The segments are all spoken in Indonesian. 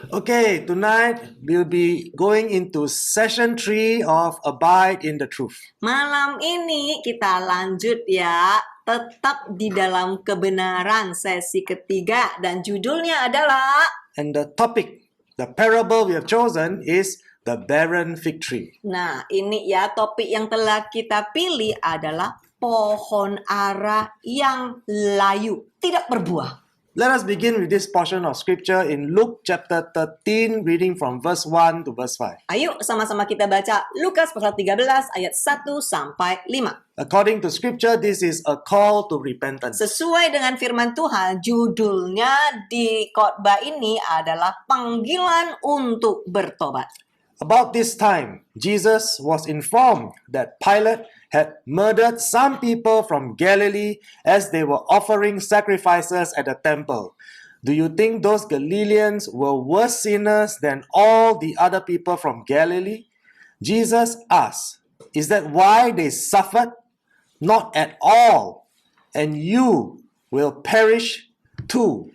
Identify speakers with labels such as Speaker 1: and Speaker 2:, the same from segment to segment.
Speaker 1: Okay, tonight we'll be going into session 3 of Abide in the Truth.
Speaker 2: Malam ini kita lanjut ya, tetap di dalam kebenaran sesi ketiga dan judulnya adalah
Speaker 1: And the topic, the parable we have chosen is the barren fig tree.
Speaker 2: Nah, ini ya topik yang telah kita pilih adalah pohon ara yang layu, tidak berbuah.
Speaker 1: Let us begin with this portion of scripture in Luke chapter 13, reading from verse 1 to verse 5.
Speaker 2: Ayo sama-sama kita baca Lukas pasal 13 ayat 1 sampai 5.
Speaker 1: According to scripture, this is a call to repentance.
Speaker 2: Sesuai dengan firman Tuhan, judulnya di khotbah ini adalah panggilan untuk bertobat.
Speaker 1: About this time, Jesus was informed that Pilate had murdered some people from Galilee as they were offering sacrifices at the temple. Do you think those Galileans were worse sinners than all the other people from Galilee? Jesus asked, "Is that why they suffered? Not at all. And you will perish too,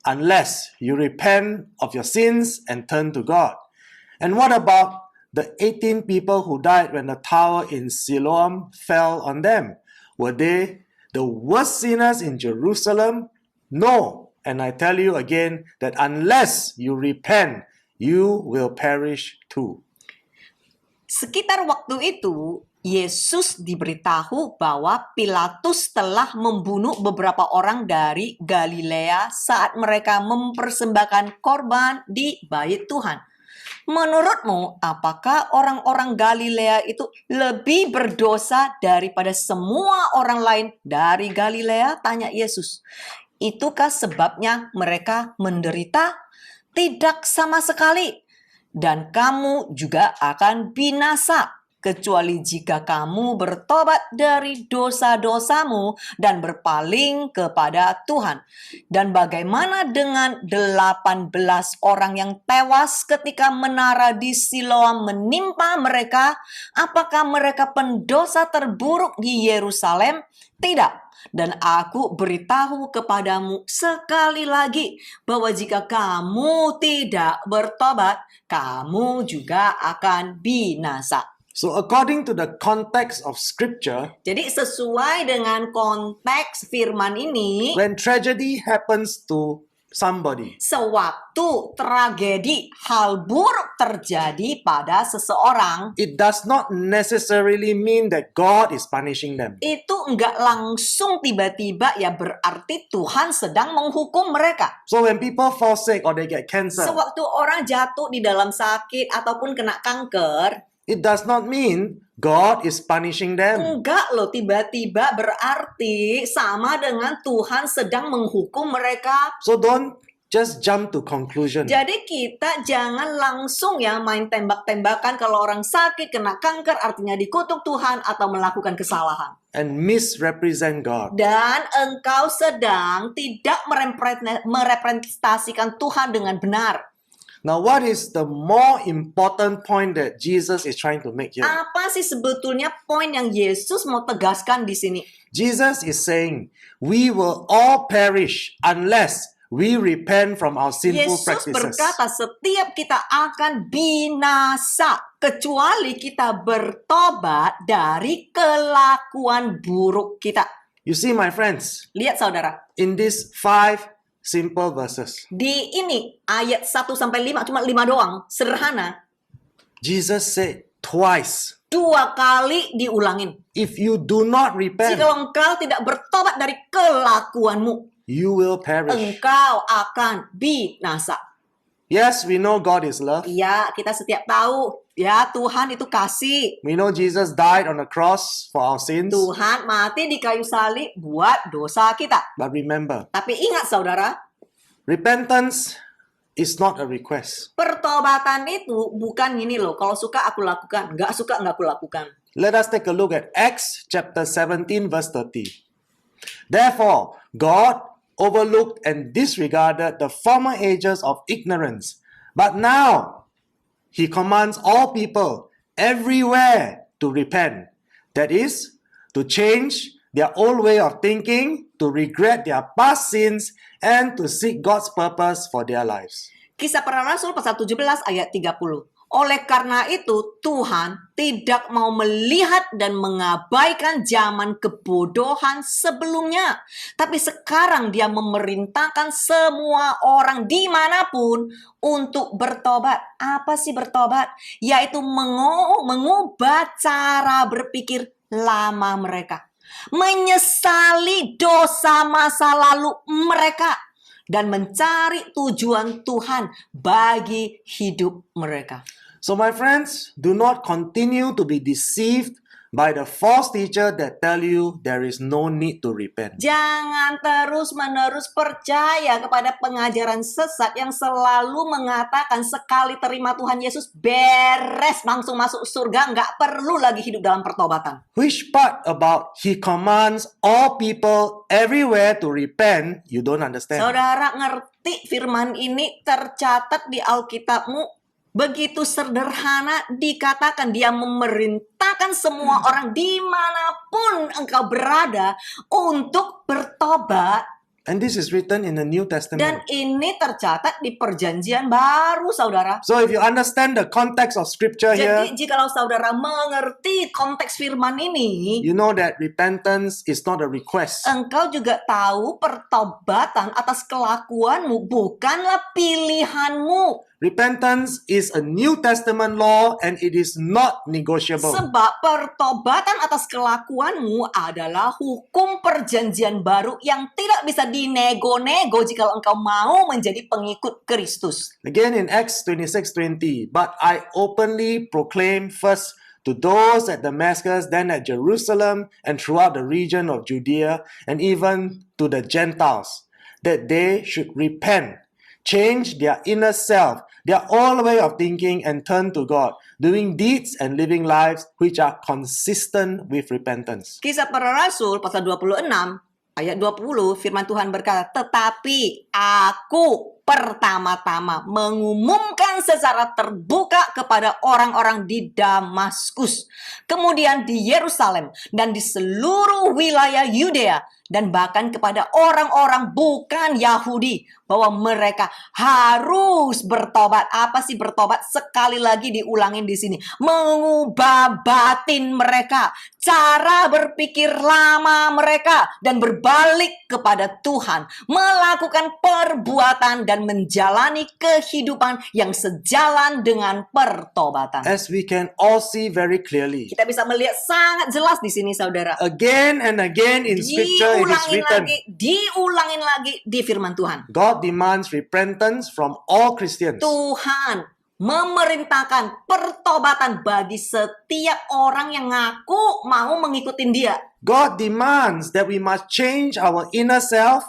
Speaker 1: unless you repent of your sins and turn to God." And what about the 18 people who died when the tower in Siloam fell on them? Were they the worst sinners in Jerusalem? No. And I tell you again that unless you repent, you will perish too.
Speaker 2: Sekitar waktu itu, Yesus diberitahu bahwa Pilatus telah membunuh beberapa orang dari Galilea saat mereka mempersembahkan korban di bait Tuhan. Menurutmu, apakah orang-orang Galilea itu lebih berdosa daripada semua orang lain dari Galilea? Tanya Yesus. Itukah sebabnya mereka menderita? Tidak sama sekali. Dan kamu juga akan binasa, kecuali jika kamu bertobat dari dosa-dosamu dan berpaling kepada Tuhan. Dan bagaimana dengan 18 orang yang tewas ketika menara di Siloam menimpa mereka? Apakah mereka pendosa terburuk di Yerusalem? Tidak. Dan aku beritahu kepadamu sekali lagi bahwa jika kamu tidak bertobat, kamu juga akan binasa.
Speaker 1: So according to the context of scripture,
Speaker 2: Jadi sesuai dengan konteks firman ini,
Speaker 1: when tragedy happens to somebody,
Speaker 2: sewaktu tragedi, hal buruk terjadi pada seseorang,
Speaker 1: it does not necessarily mean that God is punishing them.
Speaker 2: itu enggak langsung tiba-tiba ya berarti Tuhan sedang menghukum mereka.
Speaker 1: So when people fall sick or they get cancer,
Speaker 2: Sewaktu orang jatuh di dalam sakit ataupun kena kanker,
Speaker 1: it does not mean God is punishing them.
Speaker 2: enggak loh tiba-tiba berarti sama dengan Tuhan sedang menghukum mereka.
Speaker 1: So don't just jump to conclusion.
Speaker 2: Jadi kita jangan langsung ya main tembak-tembakan kalau orang sakit, kena kanker artinya dikutuk Tuhan atau melakukan kesalahan.
Speaker 1: And misrepresent God.
Speaker 2: Dan engkau sedang tidak merepresentasikan Tuhan dengan benar.
Speaker 1: Now, what is the more important point that Jesus is trying to make here?
Speaker 2: Apa sih sebetulnya poin yang Yesus mau tegaskan di sini?
Speaker 1: Jesus is saying, we will all perish unless we repent from our sinful
Speaker 2: Yesus
Speaker 1: practices.
Speaker 2: berkata setiap kita akan binasa kecuali kita bertobat dari kelakuan buruk kita.
Speaker 1: You see, my friends,
Speaker 2: Lihat saudara,
Speaker 1: in these 5 simple verses,
Speaker 2: di ini ayat 1 sampai 5 cuma 5 doang, sederhana.
Speaker 1: Jesus said twice,
Speaker 2: 2 kali diulangin.
Speaker 1: if you do not repent,
Speaker 2: Jika engkau tidak bertobat dari kelakuanmu,
Speaker 1: you will perish.
Speaker 2: engkau akan binasa.
Speaker 1: Yes, we know God is love.
Speaker 2: Iya, kita setiap tahu ya Tuhan itu kasih.
Speaker 1: We know Jesus died on the cross for our sins.
Speaker 2: Tuhan mati di kayu salib buat dosa kita.
Speaker 1: But remember,
Speaker 2: Tapi ingat saudara,
Speaker 1: repentance is not a request.
Speaker 2: pertobatan itu bukan gini loh, kalau suka aku lakukan, nggak suka nggak aku lakukan.
Speaker 1: Let us take a look at Acts chapter 17 verse 30. Therefore, God overlooked and disregarded the former ages of ignorance. But now, He commands all people everywhere to repent. That is, to change their old way of thinking, to regret their past sins, and to seek God's purpose for their lives.
Speaker 2: Kisah Para Rasul pasal 17 ayat 30. Oleh karena itu, Tuhan tidak mau melihat dan mengabaikan zaman kebodohan sebelumnya. Tapi sekarang dia memerintahkan semua orang dimanapun untuk bertobat. Apa sih bertobat? Yaitu mengubah cara berpikir lama mereka. Menyesali dosa masa lalu mereka. Dan mencari tujuan Tuhan bagi hidup mereka.
Speaker 1: So my friends, do not continue to be deceived by the false teacher that tell you there is no need to repent.
Speaker 2: Jangan terus-menerus percaya kepada pengajaran sesat yang selalu mengatakan sekali terima Tuhan Yesus beres langsung masuk surga, nggak perlu lagi hidup dalam pertobatan.
Speaker 1: Which part about he commands all people everywhere to repent you don't understand?
Speaker 2: Saudara ngerti firman ini tercatat di Alkitabmu? Begitu sederhana dikatakan dia memerintahkan semua orang dimanapun engkau berada untuk bertobat.
Speaker 1: And this is written in the New Testament.
Speaker 2: Dan ini tercatat di perjanjian baru, saudara.
Speaker 1: So if you understand the context of scripture here,
Speaker 2: Jadi jikalau saudara mengerti konteks firman ini,
Speaker 1: you know that repentance is not a request.
Speaker 2: engkau juga tahu pertobatan atas kelakuanmu bukanlah pilihanmu.
Speaker 1: Repentance is a New Testament law and it is not negotiable.
Speaker 2: Sebab pertobatan atas kelakuanmu adalah hukum perjanjian baru yang tidak bisa dinego-nego jika engkau mau menjadi pengikut Kristus.
Speaker 1: Again in Acts 26:20, but I openly proclaim first to those at Damascus, then at Jerusalem, and throughout the region of Judea, and even to the Gentiles, that they should repent, change their inner self, their old way of thinking, and turn to God, doing deeds and living lives which are consistent with repentance.
Speaker 2: Kisah Para Rasul pasal 26 ayat 20 firman Tuhan berkata, tetapi aku pertama-tama mengumumkan secara terbuka kepada orang-orang di Damaskus, kemudian di Yerusalem dan di seluruh wilayah Yudea, dan bahkan kepada orang-orang bukan Yahudi bahwa mereka harus bertobat. Apa sih bertobat? Sekali lagi diulangin di sini. Mengubah batin mereka, cara berpikir lama mereka, dan berbalik kepada Tuhan, melakukan perbuatan dan menjalani kehidupan yang sejalan dengan pertobatan.
Speaker 1: As we can all see very clearly,
Speaker 2: Kita bisa melihat sangat jelas di sini, saudara.
Speaker 1: again and again in scripture it is written,
Speaker 2: diulangin lagi di firman Tuhan.
Speaker 1: God demands repentance from all Christians.
Speaker 2: Tuhan memerintahkan pertobatan bagi setiap orang yang ngaku mau mengikutin dia.
Speaker 1: God demands that we must change our inner self,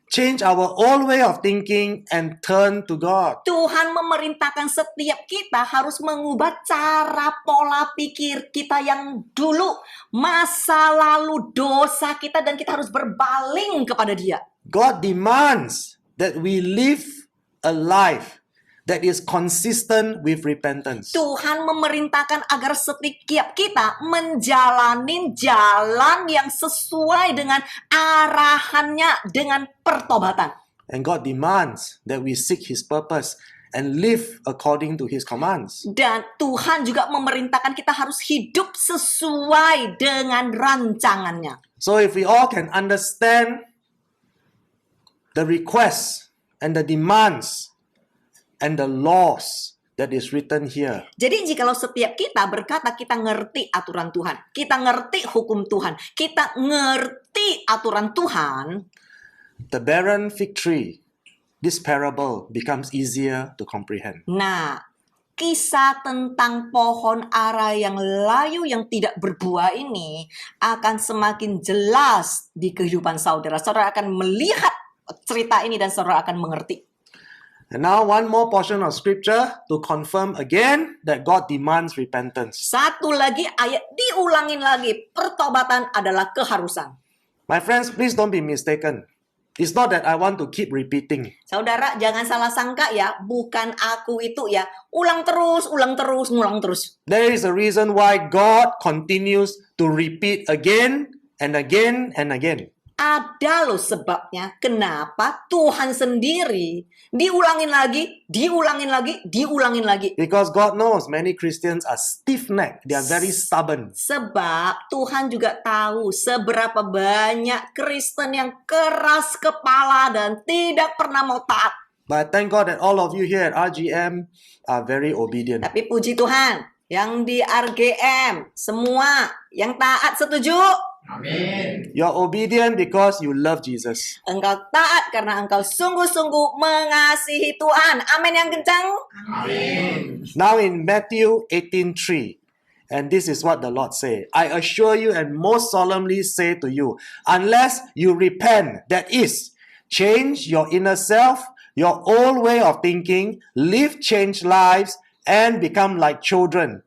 Speaker 1: change our old way of thinking, and turn to God.
Speaker 2: Tuhan memerintahkan setiap kita harus mengubah cara pola pikir kita yang dulu, masa lalu, dosa kita, dan kita harus berpaling kepada dia.
Speaker 1: God demands that we live a life that is consistent with repentance.
Speaker 2: Tuhan memerintahkan agar setiap kita menjalani jalan yang sesuai dengan arahannya dengan pertobatan.
Speaker 1: And God demands that we seek His purpose and live according to His commands.
Speaker 2: Dan Tuhan juga memerintahkan kita harus hidup sesuai dengan rancangannya.
Speaker 1: So if we all can understand the requests and the demands and the laws that is written here,
Speaker 2: Jadi jikalau setiap kita berkata kita ngerti aturan Tuhan, kita ngerti hukum Tuhan, kita ngerti aturan Tuhan,
Speaker 1: the barren fig tree, this parable becomes easier to comprehend.
Speaker 2: nah, kisah tentang pohon ara yang layu yang tidak berbuah ini akan semakin jelas di kehidupan saudara. Saudara akan melihat cerita ini dan saudara akan mengerti.
Speaker 1: And now one more portion of scripture to confirm again that God demands repentance.
Speaker 2: Satu lagi ayat diulangin lagi, pertobatan adalah keharusan.
Speaker 1: My friends, please don't be mistaken. It's not that I want to keep repeating.
Speaker 2: Saudara jangan salah sangka ya, bukan aku itu ya, ulang terus, ngulang terus.
Speaker 1: There is a reason why God continues to repeat again and again and again.
Speaker 2: Ada loh sebabnya kenapa Tuhan sendiri diulangin lagi, diulangin lagi, diulangin lagi.
Speaker 1: Because God knows many Christians are stiff-necked. They are very stubborn.
Speaker 2: Sebab Tuhan juga tahu seberapa banyak Kristen yang keras kepala dan tidak pernah mau taat.
Speaker 1: But thank God that all of you here at RGM are very obedient.
Speaker 2: Tapi puji Tuhan, yang di RGM, semua yang taat setuju.
Speaker 1: You're obedient because you love Jesus.
Speaker 2: Engkau taat karena engkau sungguh-sungguh mengasihi Tuhan. Amin yang kencang.
Speaker 1: Now in Matthew 18:3, and this is what the Lord say, I assure you and most solemnly say to you, unless you repent, that is, change your inner self, your old way of thinking, live changed lives, and become like children,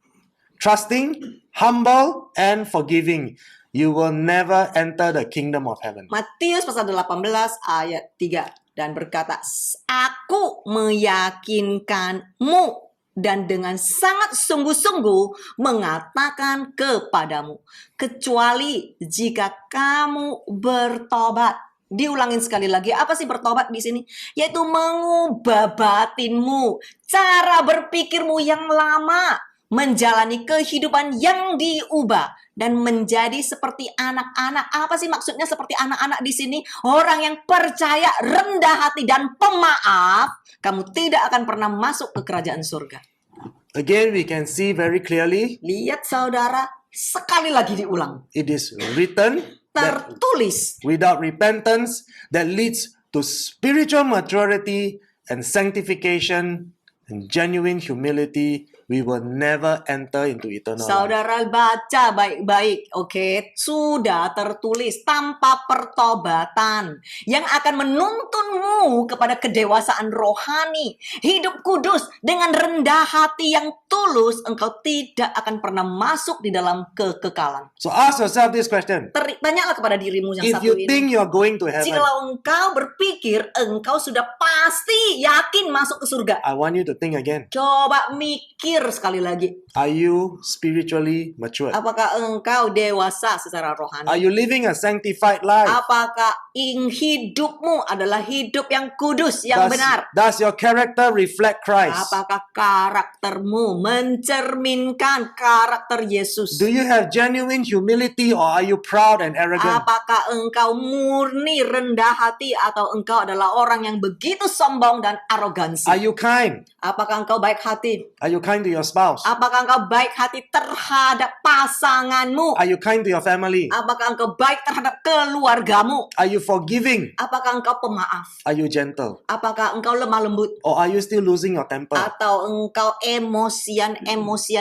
Speaker 1: trusting, humble, and forgiving, you will never enter the kingdom of heaven.
Speaker 2: Matius pasal 18 ayat 3 dan berkata, Aku meyakinkanmu dan dengan sangat sungguh-sungguh mengatakan kepadamu, kecuali jika kamu bertobat. Diulangin sekali lagi, apa sih bertobat di sini? Yaitu mengubah batinmu, cara berpikirmu yang lama, menjalani kehidupan yang diubah dan menjadi seperti anak-anak. Apa sih maksudnya seperti anak-anak di sini? Orang yang percaya, rendah hati dan pemaaf, kamu tidak akan pernah masuk ke kerajaan surga.
Speaker 1: Again, we can see very clearly,
Speaker 2: Lihat saudara, sekali lagi diulang.
Speaker 1: it is written that
Speaker 2: Tertulis.
Speaker 1: without repentance that leads to spiritual maturity and sanctification and genuine humility, we will never enter into eternal life.
Speaker 2: Saudara baca baik-baik, oke? Sudah tertulis tanpa pertobatan yang akan menuntunmu kepada kedewasaan rohani, hidup kudus dengan rendah hati yang tulus, engkau tidak akan pernah masuk di dalam kekekalan.
Speaker 1: So ask yourself this question.
Speaker 2: Tanyalah kepada dirimu yang
Speaker 1: If
Speaker 2: satu
Speaker 1: you
Speaker 2: ini.
Speaker 1: think you're going to heaven,
Speaker 2: Jikalau engkau berpikir engkau sudah pasti yakin masuk ke surga,
Speaker 1: I want you to think again.
Speaker 2: coba mikir sekali lagi.
Speaker 1: Are you spiritually matured?
Speaker 2: Apakah engkau dewasa secara rohani?
Speaker 1: Are you living a sanctified life?
Speaker 2: Apakah hidupmu adalah hidup yang kudus, yang benar?
Speaker 1: Does your character reflect Christ?
Speaker 2: Apakah karaktermu mencerminkan karakter Yesus?
Speaker 1: Do you have genuine humility or are you proud and arrogant?
Speaker 2: Apakah engkau murni rendah hati atau engkau adalah orang yang begitu sombong dan arogansi?
Speaker 1: Are you kind?
Speaker 2: Apakah engkau baik hati?
Speaker 1: Are you kind to your spouse?
Speaker 2: Apakah engkau baik hati terhadap pasanganmu?
Speaker 1: Are you kind to your family?
Speaker 2: Apakah engkau baik terhadap keluargamu?
Speaker 1: Are you forgiving?
Speaker 2: Apakah engkau pemaaf?
Speaker 1: Are you gentle?
Speaker 2: Apakah engkau lemah lembut?
Speaker 1: Or are you still losing your temper?
Speaker 2: Atau engkau emosian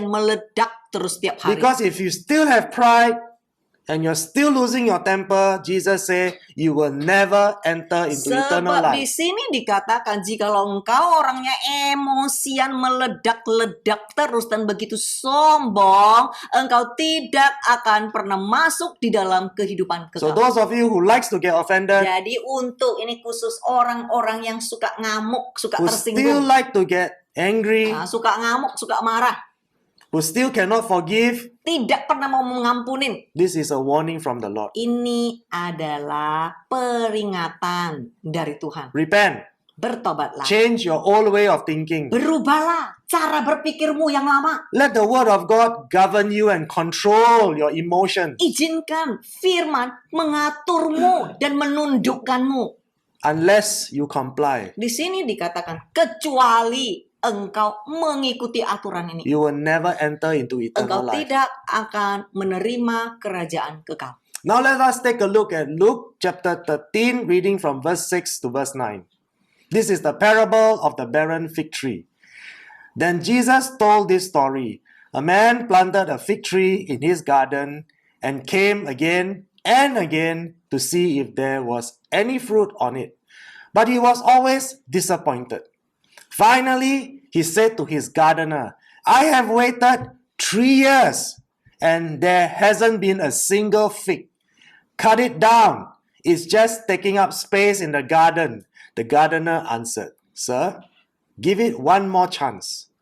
Speaker 2: meledak terus tiap hari?
Speaker 1: Because if you still have pride and you're still losing your temper, Jesus said, you will never enter into eternal
Speaker 2: Sebab di
Speaker 1: life.
Speaker 2: sini dikatakan jikalau engkau orangnya emosian meledak-ledak terus dan begitu sombong, engkau tidak akan pernah masuk di dalam kehidupan
Speaker 1: So
Speaker 2: kekal.
Speaker 1: those of you who likes to get offended,
Speaker 2: Jadi untuk ini khusus orang-orang yang suka ngamuk, suka
Speaker 1: who still
Speaker 2: tersinggung,
Speaker 1: like to get angry,
Speaker 2: suka ngamuk, suka marah,
Speaker 1: who still cannot forgive,
Speaker 2: tidak pernah mau mengampunin.
Speaker 1: this is a warning from the Lord.
Speaker 2: Ini adalah peringatan dari Tuhan.
Speaker 1: Repent.
Speaker 2: Bertobatlah.
Speaker 1: Change your old way of thinking.
Speaker 2: Berubahlah cara berpikirmu yang lama.
Speaker 1: Let the word of God govern you and control your emotions.
Speaker 2: Izinkan firman mengaturmu dan menundukkanmu.
Speaker 1: Unless you comply,
Speaker 2: Di sini dikatakan kecuali engkau mengikuti aturan ini,
Speaker 1: you will never enter into eternal
Speaker 2: engkau
Speaker 1: life.
Speaker 2: tidak akan menerima kerajaan kekal.
Speaker 1: Now let us take a look at Luke chapter 13, reading from verse 6 to verse 9. This is the parable of the barren fig tree. Then Jesus told this story. A man planted a fig tree in his garden and came again and again to see if there was any fruit on it. But he was always disappointed. Finally, he said to his gardener, I have waited 3 years and there hasn't been a single fig. Cut it down. It's just taking up space in the garden. The gardener answered, Sir, give it one more chance.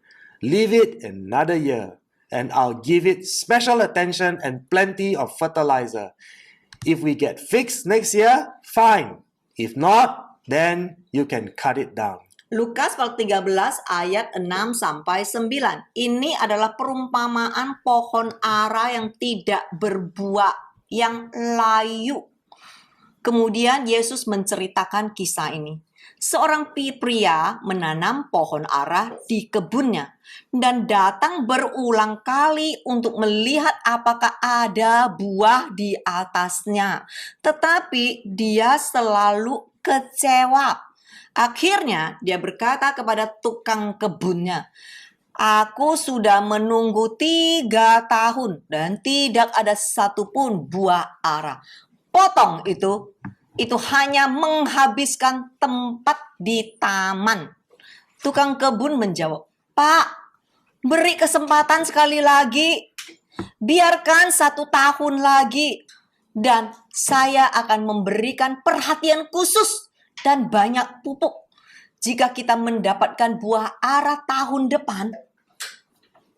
Speaker 1: Leave it another year, and I'll give it special attention and plenty of fertilizer. If we get fixed next year, fine. If not, then you can cut it down.
Speaker 2: Lukas pasal 13 ayat 6 sampai 9. Ini adalah perumpamaan pohon ara yang tidak berbuah, yang layu. Kemudian Yesus menceritakan kisah ini. Seorang pria menanam pohon ara di kebunnya dan datang berulang kali untuk melihat apakah ada buah di atasnya. Tetapi dia selalu kecewa. Akhirnya dia berkata kepada tukang kebunnya, "Aku sudah menunggu 3 tahun dan tidak ada satupun buah ara. Potong itu hanya menghabiskan tempat di taman." Tukang kebun menjawab, "Pak, beri kesempatan sekali lagi. Biarkan 1 tahun lagi. Dan saya akan memberikan perhatian khusus dan banyak pupuk. Jika kita mendapatkan buah ara tahun depan,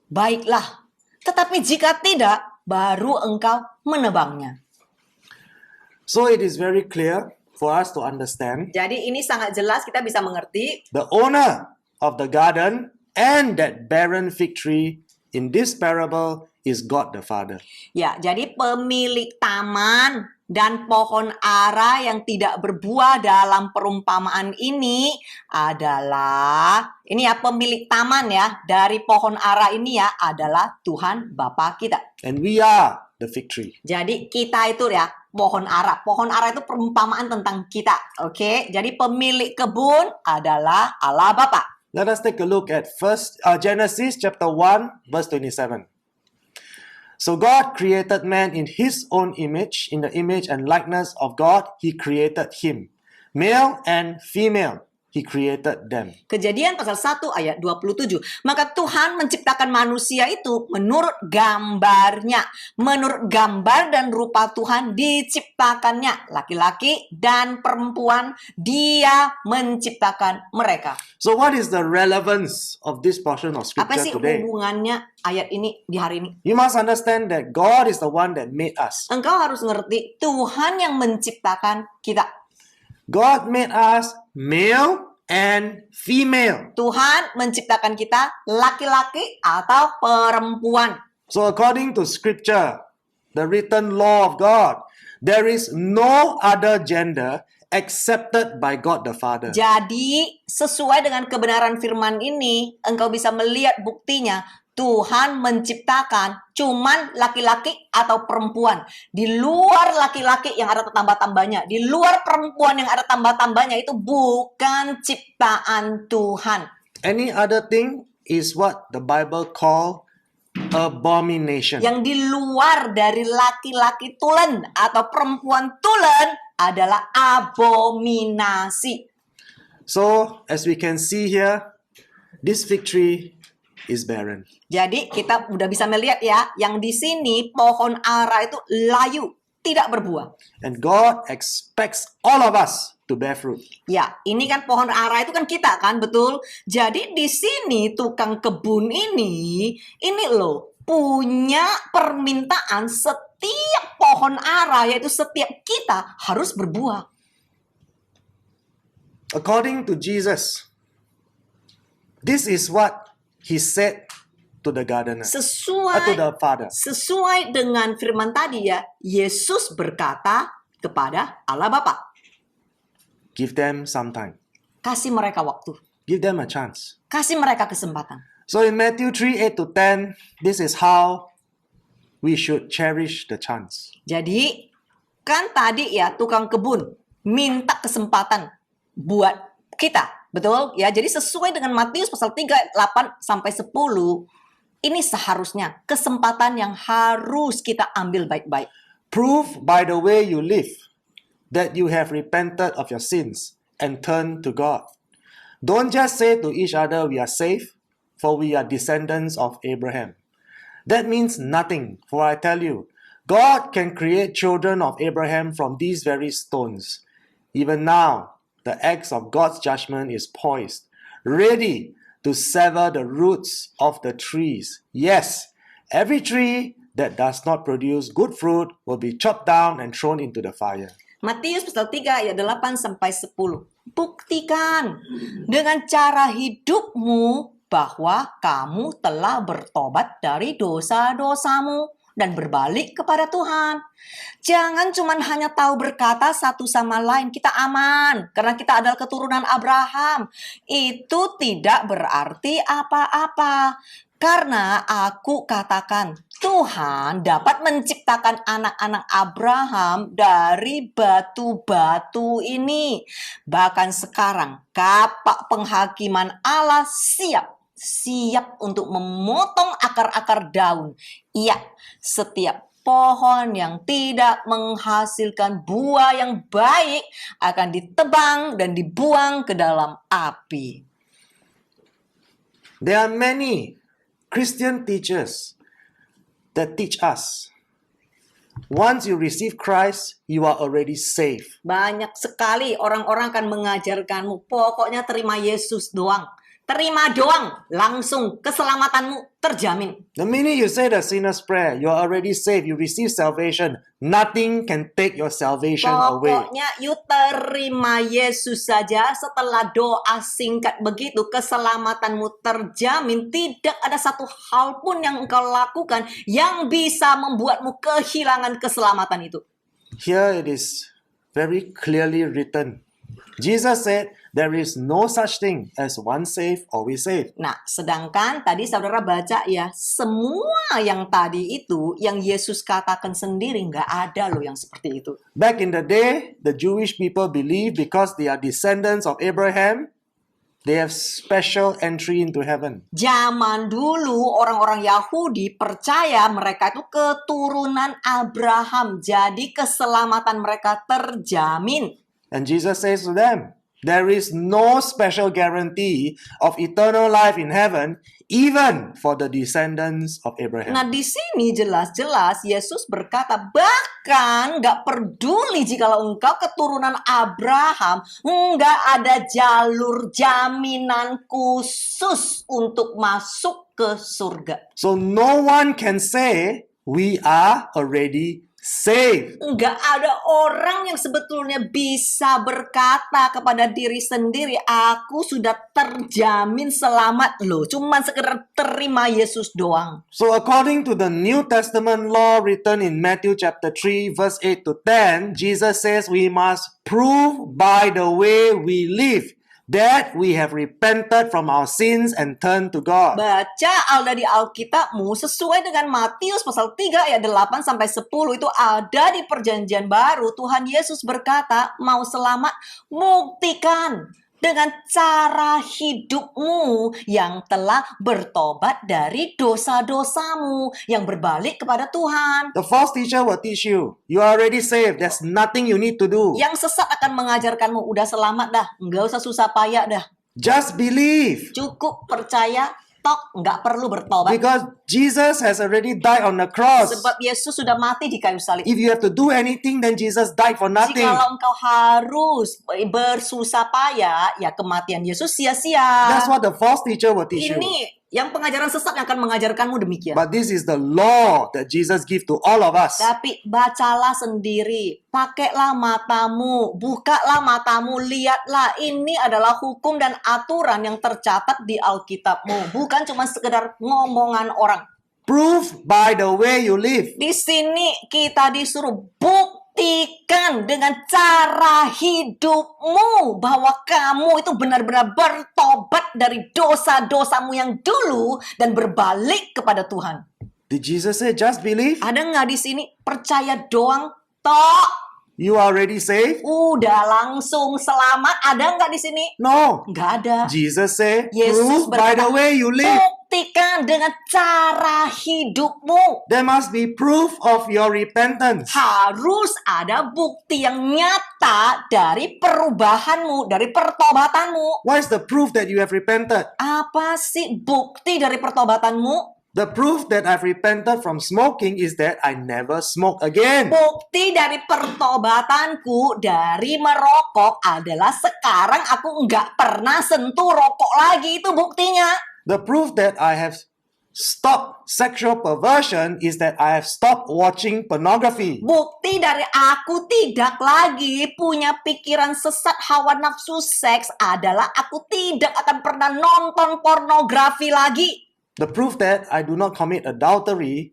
Speaker 2: baiklah. Tetapi jika tidak, baru engkau menebangnya."
Speaker 1: So it is very clear for us to understand
Speaker 2: Jadi ini sangat jelas kita bisa mengerti
Speaker 1: the owner of the garden and that barren fig tree in this parable is God the Father.
Speaker 2: ya, jadi pemilik taman dan pohon ara yang tidak berbuah dalam perumpamaan ini adalah, ini ya pemilik taman ya, dari pohon ara ini ya adalah Tuhan Bapa kita.
Speaker 1: And we are the fig tree.
Speaker 2: Jadi kita itu ya pohon ara. Pohon ara itu perumpamaan tentang kita. Oke, jadi pemilik kebun adalah Allah Bapa.
Speaker 1: Let us take a look at Genesis chapter 1 verse 27. So God created man in his own image, in the image and likeness of God, he created him. Male and female, he created them.
Speaker 2: Kejadian pasal 1 ayat 27. Maka Tuhan menciptakan manusia itu menurut gambarnya. Menurut gambar dan rupa Tuhan diciptakannya. Laki-laki dan perempuan dia menciptakan mereka.
Speaker 1: So what is the relevance of this portion of
Speaker 2: Apa
Speaker 1: scripture
Speaker 2: sih
Speaker 1: today?
Speaker 2: hubungannya ayat ini di hari ini?
Speaker 1: You must understand that God is the one that made us.
Speaker 2: Engkau harus ngerti Tuhan yang menciptakan kita.
Speaker 1: God made us male and female.
Speaker 2: Tuhan menciptakan kita laki-laki atau perempuan.
Speaker 1: So according to scripture, the written law of God, there is no other gender accepted by God the Father.
Speaker 2: Jadi sesuai dengan kebenaran firman ini, engkau bisa melihat buktinya. Tuhan menciptakan cuman laki-laki atau perempuan. Di luar laki-laki yang ada tambah-tambahnya, di luar perempuan yang ada tambah-tambahnya, itu bukan ciptaan Tuhan.
Speaker 1: Any other thing is what the Bible call abomination.
Speaker 2: Yang di luar dari laki-laki tulen atau perempuan tulen adalah abominasi.
Speaker 1: So as we can see here, this fig tree is barren.
Speaker 2: Jadi kita udah bisa melihat ya, yang di sini pohon ara itu layu, tidak berbuah.
Speaker 1: And God expects all of us to bear fruit.
Speaker 2: Ya, ini kan pohon ara itu kan kita kan, betul? Jadi di sini tukang kebun ini loh punya permintaan setiap pohon ara, yaitu setiap kita harus berbuah.
Speaker 1: According to Jesus, this is what he said to the gardener, to the father.
Speaker 2: Sesuai dengan firman tadi ya, Yesus berkata kepada Allah Bapa,
Speaker 1: Give them some time.
Speaker 2: kasih mereka waktu,
Speaker 1: Give them a chance.
Speaker 2: kasih mereka kesempatan.
Speaker 1: So in Matthew 3:8-10, this is how we should cherish the chance.
Speaker 2: Jadi kan tadi ya tukang kebun minta kesempatan buat kita, betul? Ya, jadi sesuai dengan Matius pasal 3 8 sampai 10, ini seharusnya kesempatan yang harus kita ambil baik-baik.
Speaker 1: Prove by the way you live that you have repented of your sins and turned to God. Don't just say to each other, we are safe, for we are descendants of Abraham. That means nothing, for I tell you, God can create children of Abraham from these very stones. Even now, the axe of God's judgment is poised, ready to sever the roots of the trees. Yes, every tree that does not produce good fruit will be chopped down and thrown into the fire.
Speaker 2: Matius pasal 3 ayat 8 sampai 10. Buktikan dengan cara hidupmu bahwa kamu telah bertobat dari dosa-dosamu dan berbalik kepada Tuhan. Jangan cuma hanya tahu berkata satu sama lain, kita aman karena kita adalah keturunan Abraham. Itu tidak berarti apa-apa. Karena aku katakan, Tuhan dapat menciptakan anak-anak Abraham dari batu-batu ini. Bahkan sekarang, kapak penghakiman Allah siap untuk memotong akar-akar daun. Iya, setiap pohon yang tidak menghasilkan buah yang baik akan ditebang dan dibuang ke dalam api.
Speaker 1: There are many Christian teachers that teach us. Once you receive Christ, you are already saved.
Speaker 2: Banyak sekali orang-orang akan mengajarkanmu, pokoknya terima Yesus doang. Terima doang, langsung keselamatanmu terjamin.
Speaker 1: The minute you say the sinner's prayer, you are already saved. You receive salvation. Nothing can take your salvation away.
Speaker 2: Pokoknya you terima Yesus saja, setelah doa singkat begitu, keselamatanmu terjamin. Tidak ada satu hal pun yang engkau lakukan yang bisa membuatmu kehilangan keselamatan itu.
Speaker 1: Here it is very clearly written. Jesus said, there is no such thing as once saved, always saved.
Speaker 2: Nah, sedangkan tadi saudara baca ya, semua yang tadi itu, yang Yesus katakan sendiri, nggak ada loh yang seperti itu.
Speaker 1: Back in the day, the Jewish people believed because they are descendants of Abraham, they have special entry into heaven.
Speaker 2: Zaman dulu orang-orang Yahudi percaya mereka itu keturunan Abraham, jadi keselamatan mereka terjamin.
Speaker 1: And Jesus says to them, there is no special guarantee of eternal life in heaven, even for the descendants of Abraham.
Speaker 2: Nah, di sini jelas-jelas Yesus berkata, bahkan nggak peduli jikalau engkau keturunan Abraham, nggak ada jalur jaminan khusus untuk masuk ke surga.
Speaker 1: So no one can say we are already saved.
Speaker 2: Nggak ada orang yang sebetulnya bisa berkata kepada diri sendiri, aku sudah terjamin selamat loh. Cuman sekedar terima Yesus doang.
Speaker 1: So according to the New Testament law written in Matthew chapter 3 verse 8 to 10, Jesus says we must prove by the way we live that we have repented from our sins and turned to God.
Speaker 2: Baca di Alkitabmu sesuai dengan Matius pasal 3 ayat 8 sampai 10 itu ada di perjanjian baru. Tuhan Yesus berkata, mau selamat, buktikan dengan cara hidupmu yang telah bertobat dari dosa-dosamu, yang berbalik kepada Tuhan.
Speaker 1: The false teacher will teach you, you are already saved, there's nothing you need to do.
Speaker 2: Yang sesat akan mengajarkanmu, udah selamat dah, nggak usah susah payah dah.
Speaker 1: Just believe.
Speaker 2: Cukup percaya, tok, nggak perlu bertobat.
Speaker 1: Because Jesus has already died on the cross.
Speaker 2: Sebab Yesus sudah mati di kayu salib.
Speaker 1: If you have to do anything, then Jesus died for nothing.
Speaker 2: Jikalau engkau harus bersusah payah, ya kematian Yesus sia-sia.
Speaker 1: That's what the false teacher will teach you.
Speaker 2: Ini yang pengajaran sesat yang akan mengajarkanmu demikian.
Speaker 1: But this is the law that Jesus gives to all of us.
Speaker 2: Tapi bacalah sendiri, pakailah matamu, bukalah matamu, lihatlah. Ini adalah hukum dan aturan yang tercatat di Alkitabmu. Bukan cuma sekedar ngomongan orang.
Speaker 1: Proof by the way you live.
Speaker 2: Di sini kita disuruh buktikan dengan cara hidupmu bahwa kamu itu benar-benar bertobat dari dosa-dosamu yang dulu dan berbalik kepada Tuhan.
Speaker 1: Did Jesus say just believe?
Speaker 2: Ada nggak di sini percaya doang? Tok,
Speaker 1: You are already saved?
Speaker 2: udah langsung selamat. Ada nggak di sini?
Speaker 1: No.
Speaker 2: Nggak ada.
Speaker 1: Jesus said,
Speaker 2: Yesus
Speaker 1: proof by the
Speaker 2: berkata,
Speaker 1: way you live.
Speaker 2: buktikan dengan cara hidupmu.
Speaker 1: There must be proof of your repentance.
Speaker 2: Harus ada bukti yang nyata dari perubahanmu, dari pertobatanmu.
Speaker 1: What is the proof that you have repented?
Speaker 2: Apa sih bukti dari pertobatanmu?
Speaker 1: The proof that I've repented from smoking is that I never smoke again.
Speaker 2: Bukti dari pertobatanku dari merokok adalah sekarang aku nggak pernah sentuh rokok lagi. Itu buktinya.
Speaker 1: The proof that I have stop sexual perversion is that I have stopped watching pornography.
Speaker 2: Bukti dari aku tidak lagi punya pikiran sesat hawa nafsu seks adalah aku tidak akan pernah nonton pornografi lagi.
Speaker 1: The proof that I do not commit adultery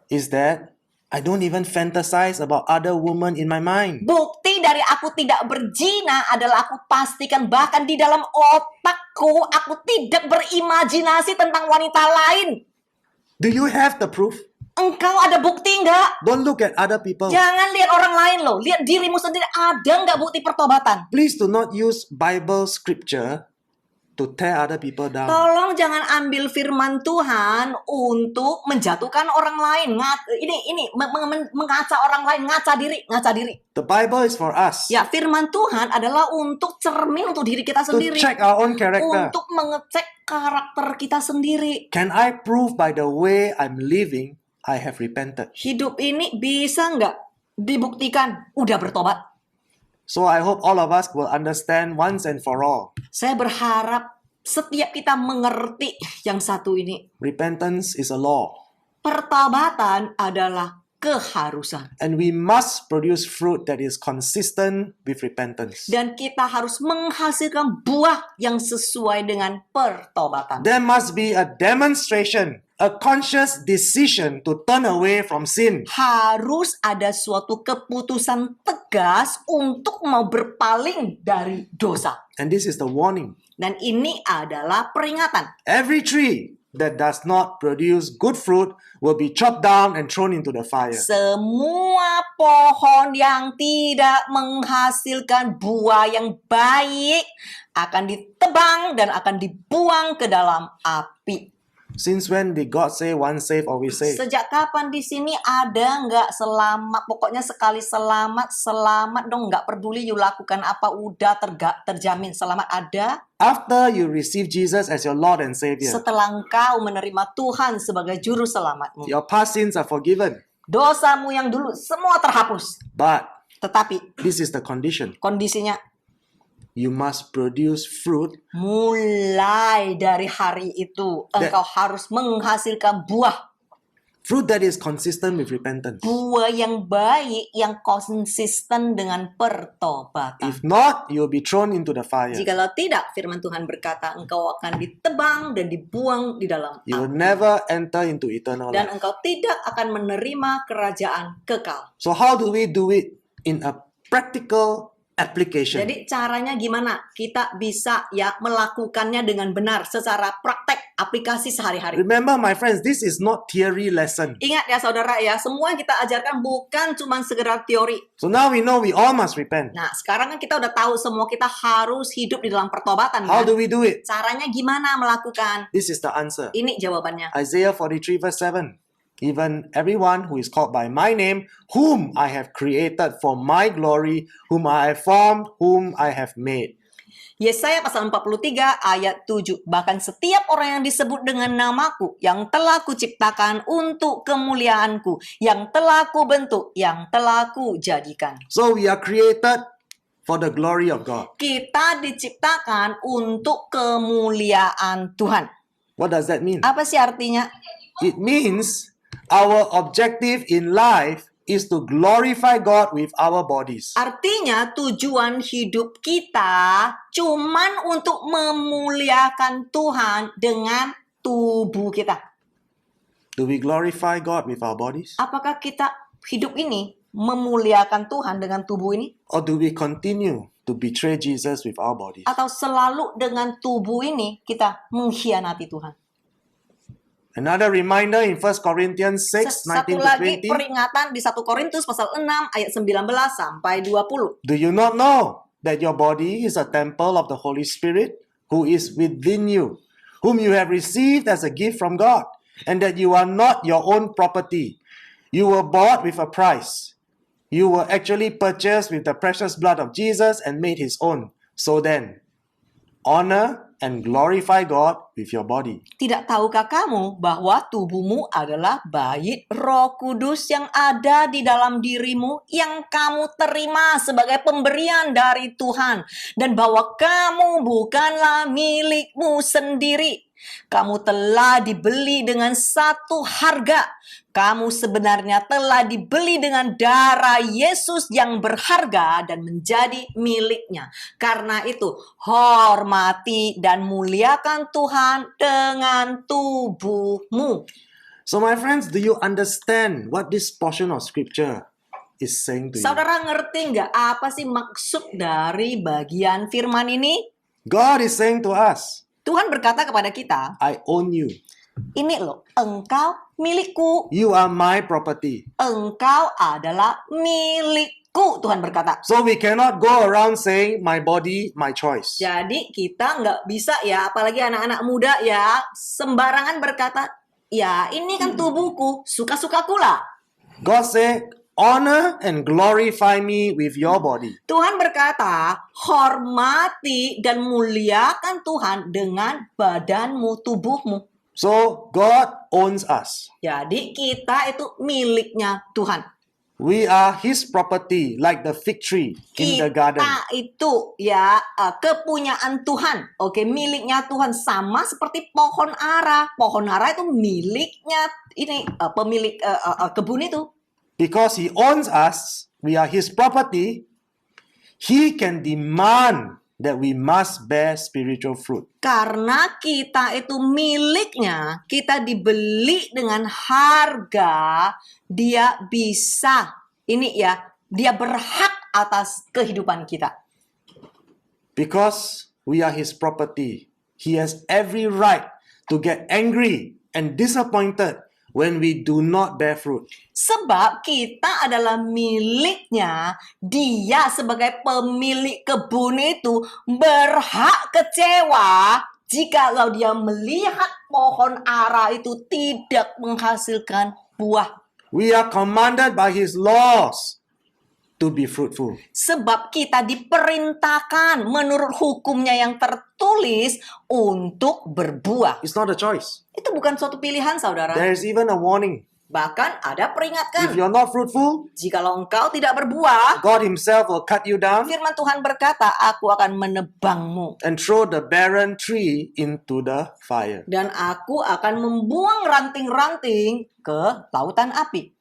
Speaker 1: is that I don't even fantasize about other women in my mind.
Speaker 2: Bukti dari aku tidak berzina adalah aku pastikan bahkan di dalam otakku aku tidak berimajinasi tentang wanita lain.
Speaker 1: Do you have the proof?
Speaker 2: Engkau ada bukti nggak?
Speaker 1: Don't look at other people.
Speaker 2: Jangan lihat orang lain loh, lihat dirimu sendiri. Ada nggak bukti pertobatan?
Speaker 1: Please do not use Bible scripture to tear other people down.
Speaker 2: Tolong jangan ambil firman Tuhan untuk menjatuhkan orang lain. Mengaca orang lain, ngaca diri.
Speaker 1: The Bible is for us
Speaker 2: Ya, firman Tuhan adalah untuk cermin untuk diri kita
Speaker 1: to
Speaker 2: sendiri.
Speaker 1: check our own character.
Speaker 2: Untuk mengecek karakter kita sendiri.
Speaker 1: Can I prove by the way I'm living I have repented?
Speaker 2: Hidup ini bisa nggak dibuktikan udah bertobat?
Speaker 1: So I hope all of us will understand once and for all.
Speaker 2: Saya berharap setiap kita mengerti yang satu ini.
Speaker 1: Repentance is a law.
Speaker 2: Pertobatan adalah keharusan.
Speaker 1: And we must produce fruit that is consistent with repentance.
Speaker 2: Dan kita harus menghasilkan buah yang sesuai dengan pertobatan.
Speaker 1: There must be a demonstration, a conscious decision to turn away from sin.
Speaker 2: Harus ada suatu keputusan tegas untuk mau berpaling dari dosa.
Speaker 1: And this is the warning.
Speaker 2: Dan ini adalah peringatan.
Speaker 1: Every tree that does not produce good fruit will be chopped down and thrown into the fire.
Speaker 2: Semua pohon yang tidak menghasilkan buah yang baik akan ditebang dan akan dibuang ke dalam api.
Speaker 1: Since when did God say once saved, always saved?
Speaker 2: Sejak kapan di sini ada nggak selamat? Pokoknya sekali selamat dong. Nggak peduli you lakukan apa, udah terjamin selamat ada.
Speaker 1: After you receive Jesus as your Lord and Savior,
Speaker 2: Setelah engkau menerima Tuhan sebagai juru selamatmu.
Speaker 1: your past sins are forgiven.
Speaker 2: Dosamu yang dulu semua terhapus.
Speaker 1: But
Speaker 2: Tetapi
Speaker 1: this is the condition.
Speaker 2: kondisinya
Speaker 1: You must produce fruit
Speaker 2: mulai dari hari itu engkau harus menghasilkan buah.
Speaker 1: fruit that is consistent with repentance.
Speaker 2: Buah yang baik yang konsisten dengan pertobatan.
Speaker 1: If not, you'll be thrown into the fire.
Speaker 2: Jikalau tidak, firman Tuhan berkata, engkau akan ditebang dan dibuang di dalam
Speaker 1: You will
Speaker 2: api.
Speaker 1: never enter into eternal
Speaker 2: Dan
Speaker 1: life.
Speaker 2: engkau tidak akan menerima kerajaan kekal.
Speaker 1: So how do we do it in a practical application?
Speaker 2: Jadi caranya gimana? Kita bisa ya melakukannya dengan benar secara praktek, aplikasi sehari-hari.
Speaker 1: Remember, my friends, this is not theory lesson.
Speaker 2: Ingat ya saudara ya, semua yang kita ajarkan bukan cuma sekedar teori.
Speaker 1: So now we know we all must repent.
Speaker 2: Nah, sekarang kan kita udah tahu semua kita harus hidup di dalam pertobatan.
Speaker 1: How
Speaker 2: Kan?
Speaker 1: do we do it?
Speaker 2: Caranya gimana melakukan?
Speaker 1: This is the answer.
Speaker 2: Ini jawabannya.
Speaker 1: Isaiah 43 verse 7. Even everyone who is called by my name, whom I have created for my glory, whom I have formed, whom I have made.
Speaker 2: Yesaya pasal 43 ayat 7. Bahkan setiap orang yang disebut dengan namaku, yang telah kuciptakan untuk kemuliaanku, yang telah kubentuk, yang telah kujadikan.
Speaker 1: So we are created for the glory of God.
Speaker 2: Kita diciptakan untuk kemuliaan Tuhan.
Speaker 1: What does that mean?
Speaker 2: Apa sih artinya?
Speaker 1: It means our objective in life is to glorify God with our bodies.
Speaker 2: Artinya tujuan hidup kita cuman untuk memuliakan Tuhan dengan tubuh kita.
Speaker 1: Do we glorify God with our bodies?
Speaker 2: Apakah kita hidup ini memuliakan Tuhan dengan tubuh ini?
Speaker 1: Or do we continue to betray Jesus with our bodies?
Speaker 2: Atau selalu dengan tubuh ini kita mengkhianati Tuhan?
Speaker 1: Another reminder in 1 Corinthians 6,
Speaker 2: Satu
Speaker 1: 19 to
Speaker 2: lagi
Speaker 1: 20.
Speaker 2: peringatan di 1 Korintus pasal 6 ayat 19 sampai 20.
Speaker 1: Do you not know that your body is a temple of the Holy Spirit who is within you, whom you have received as a gift from God, and that you are not your own property? You were bought with a price. You were actually purchased with the precious blood of Jesus and made his own. So then, honor and glorify God with your body.
Speaker 2: Tidak tahukah kamu bahwa tubuhmu adalah bait Roh Kudus yang ada di dalam dirimu yang kamu terima sebagai pemberian dari Tuhan, dan bahwa kamu bukanlah milikmu sendiri, Kamu telah dibeli dengan satu harga. Kamu sebenarnya telah dibeli dengan darah Yesus yang berharga dan menjadi miliknya. Karena itu, hormati dan muliakan Tuhan dengan tubuhmu.
Speaker 1: So my friends, do you understand what this portion of scripture is saying to you?
Speaker 2: Saudara ngerti nggak apa sih maksud dari bagian firman ini?
Speaker 1: God is saying to us,
Speaker 2: Tuhan berkata kepada kita,
Speaker 1: I own you.
Speaker 2: ini loh, engkau milikku.
Speaker 1: You are my property.
Speaker 2: Engkau adalah milikku, Tuhan berkata.
Speaker 1: So we cannot go around saying my body, my choice.
Speaker 2: Jadi kita nggak bisa ya, apalagi anak-anak muda ya, sembarangan berkata, ya ini kan tubuhku, suka-sukaku lah.
Speaker 1: God said, honor and glorify me with your body.
Speaker 2: Tuhan berkata, hormati dan muliakan Tuhan dengan badanmu, tubuhmu.
Speaker 1: So God owns us.
Speaker 2: Jadi kita itu miliknya Tuhan.
Speaker 1: We are his property, like the fig tree in the garden.
Speaker 2: Kita itu ya kepunyaan Tuhan. Oke, miliknya Tuhan sama seperti pohon ara. Pohon ara itu miliknya ini pemilik kebun itu.
Speaker 1: Because he owns us, we are his property, he can demand that we must bear spiritual fruit.
Speaker 2: Karena kita itu miliknya, kita dibeli dengan harga, dia bisa, ini ya, dia berhak atas kehidupan kita.
Speaker 1: Because we are his property, he has every right to get angry and disappointed when we do not bear fruit.
Speaker 2: Sebab kita adalah miliknya, dia sebagai pemilik kebun itu berhak kecewa jikalau dia melihat pohon ara itu tidak menghasilkan buah.
Speaker 1: We are commanded by his laws to be fruitful.
Speaker 2: Sebab kita diperintahkan menurut hukumnya yang tertulis untuk berbuah.
Speaker 1: It's not a choice.
Speaker 2: Itu bukan suatu pilihan, saudara.
Speaker 1: There is even a warning.
Speaker 2: Bahkan ada
Speaker 1: If
Speaker 2: peringatan.
Speaker 1: you're not fruitful,
Speaker 2: Jikalau engkau tidak berbuah,
Speaker 1: God himself will cut you down
Speaker 2: firman Tuhan berkata, aku akan menebangmu.
Speaker 1: and throw the barren tree into the fire.
Speaker 2: Dan aku akan membuang ranting-ranting ke lautan api.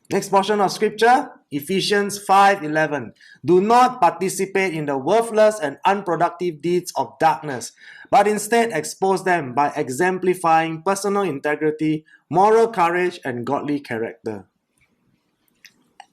Speaker 1: Next portion of scripture, Ephesians 5:11. Do not participate in the worthless and unproductive deeds of darkness, but instead expose them by exemplifying personal integrity, moral courage, and godly character.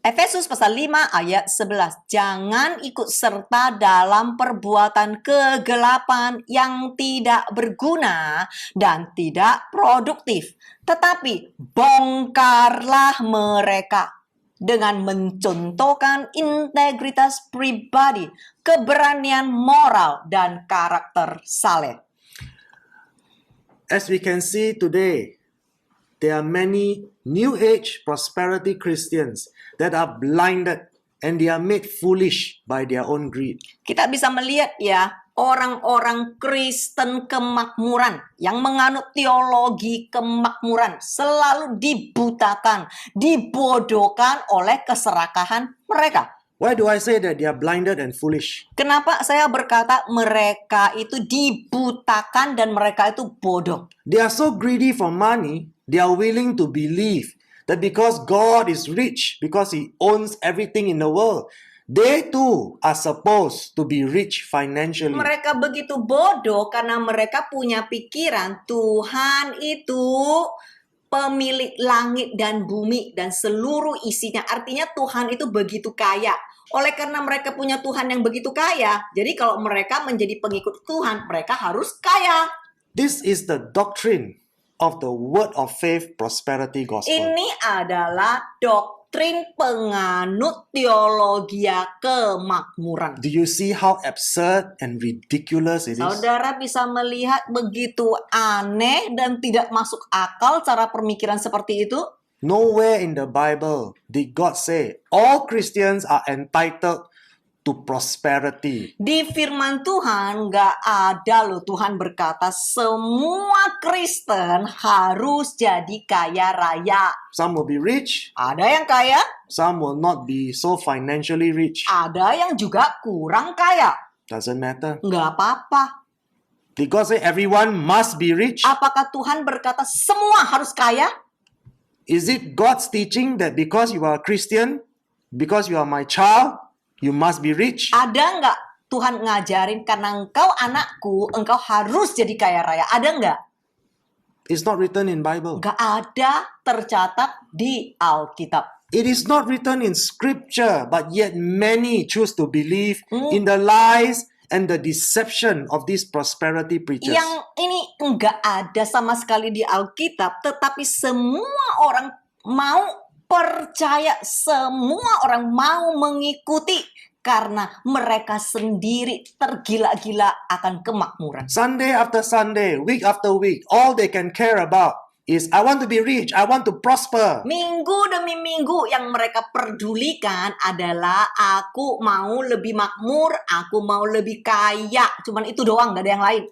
Speaker 2: Efesus pasal 5 ayat 11. Jangan ikut serta dalam perbuatan kegelapan yang tidak berguna dan tidak produktif. Tetapi bongkarlah mereka dengan mencontohkan integritas pribadi, keberanian moral, dan karakter saleh.
Speaker 1: As we can see today, there are many New Age prosperity Christians that are blinded and they are made foolish by their own greed.
Speaker 2: Kita bisa melihat ya, orang-orang Kristen kemakmuran yang menganut teologi kemakmuran selalu dibutakan, dibodohkan oleh keserakahan mereka.
Speaker 1: Why do I say that they are blinded and foolish?
Speaker 2: Kenapa saya berkata mereka itu dibutakan dan mereka itu bodoh?
Speaker 1: They are so greedy for money, they are willing to believe that because God is rich, because he owns everything in the world, they too are supposed to be rich financially.
Speaker 2: Mereka begitu bodoh karena mereka punya pikiran Tuhan itu pemilik langit dan bumi dan seluruh isinya. Artinya Tuhan itu begitu kaya. Oleh karena mereka punya Tuhan yang begitu kaya, jadi kalau mereka menjadi pengikut Tuhan, mereka harus kaya.
Speaker 1: This is the doctrine of the word of faith prosperity gospel.
Speaker 2: Ini adalah doktrin penganut teologi kemakmuran.
Speaker 1: Do you see how absurd and ridiculous it is?
Speaker 2: Saudara bisa melihat begitu aneh dan tidak masuk akal cara pemikiran seperti itu.
Speaker 1: Nowhere in the Bible did God say all Christians are entitled to prosperity.
Speaker 2: Di firman Tuhan nggak ada loh Tuhan berkata semua Kristen harus jadi kaya raya.
Speaker 1: Some will be rich,
Speaker 2: Ada yang kaya,
Speaker 1: some will not be so financially rich.
Speaker 2: ada yang juga kurang kaya.
Speaker 1: Doesn't matter.
Speaker 2: Nggak apa-apa.
Speaker 1: Did God say everyone must be rich?
Speaker 2: Apakah Tuhan berkata semua harus kaya?
Speaker 1: Is it God's teaching that because you are a Christian, because you are my child, you must be rich?
Speaker 2: Ada nggak Tuhan ngajarin karena engkau anakku, engkau harus jadi kaya raya? Ada nggak?
Speaker 1: It's not written in Bible.
Speaker 2: Nggak ada tercatat di Alkitab.
Speaker 1: It is not written in scripture, but yet many choose to believe in the lies and the deception of these prosperity preachers.
Speaker 2: Yang ini nggak ada sama sekali di Alkitab, tetapi semua orang mau percaya, semua orang mau mengikuti karena mereka sendiri tergila-gila akan kemakmuran.
Speaker 1: Sunday after Sunday, week after week, all they can care about is I want to be rich, I want to prosper.
Speaker 2: Minggu demi minggu yang mereka pedulikan adalah aku mau lebih makmur, aku mau lebih kaya. Cuman itu doang, gak ada yang lain.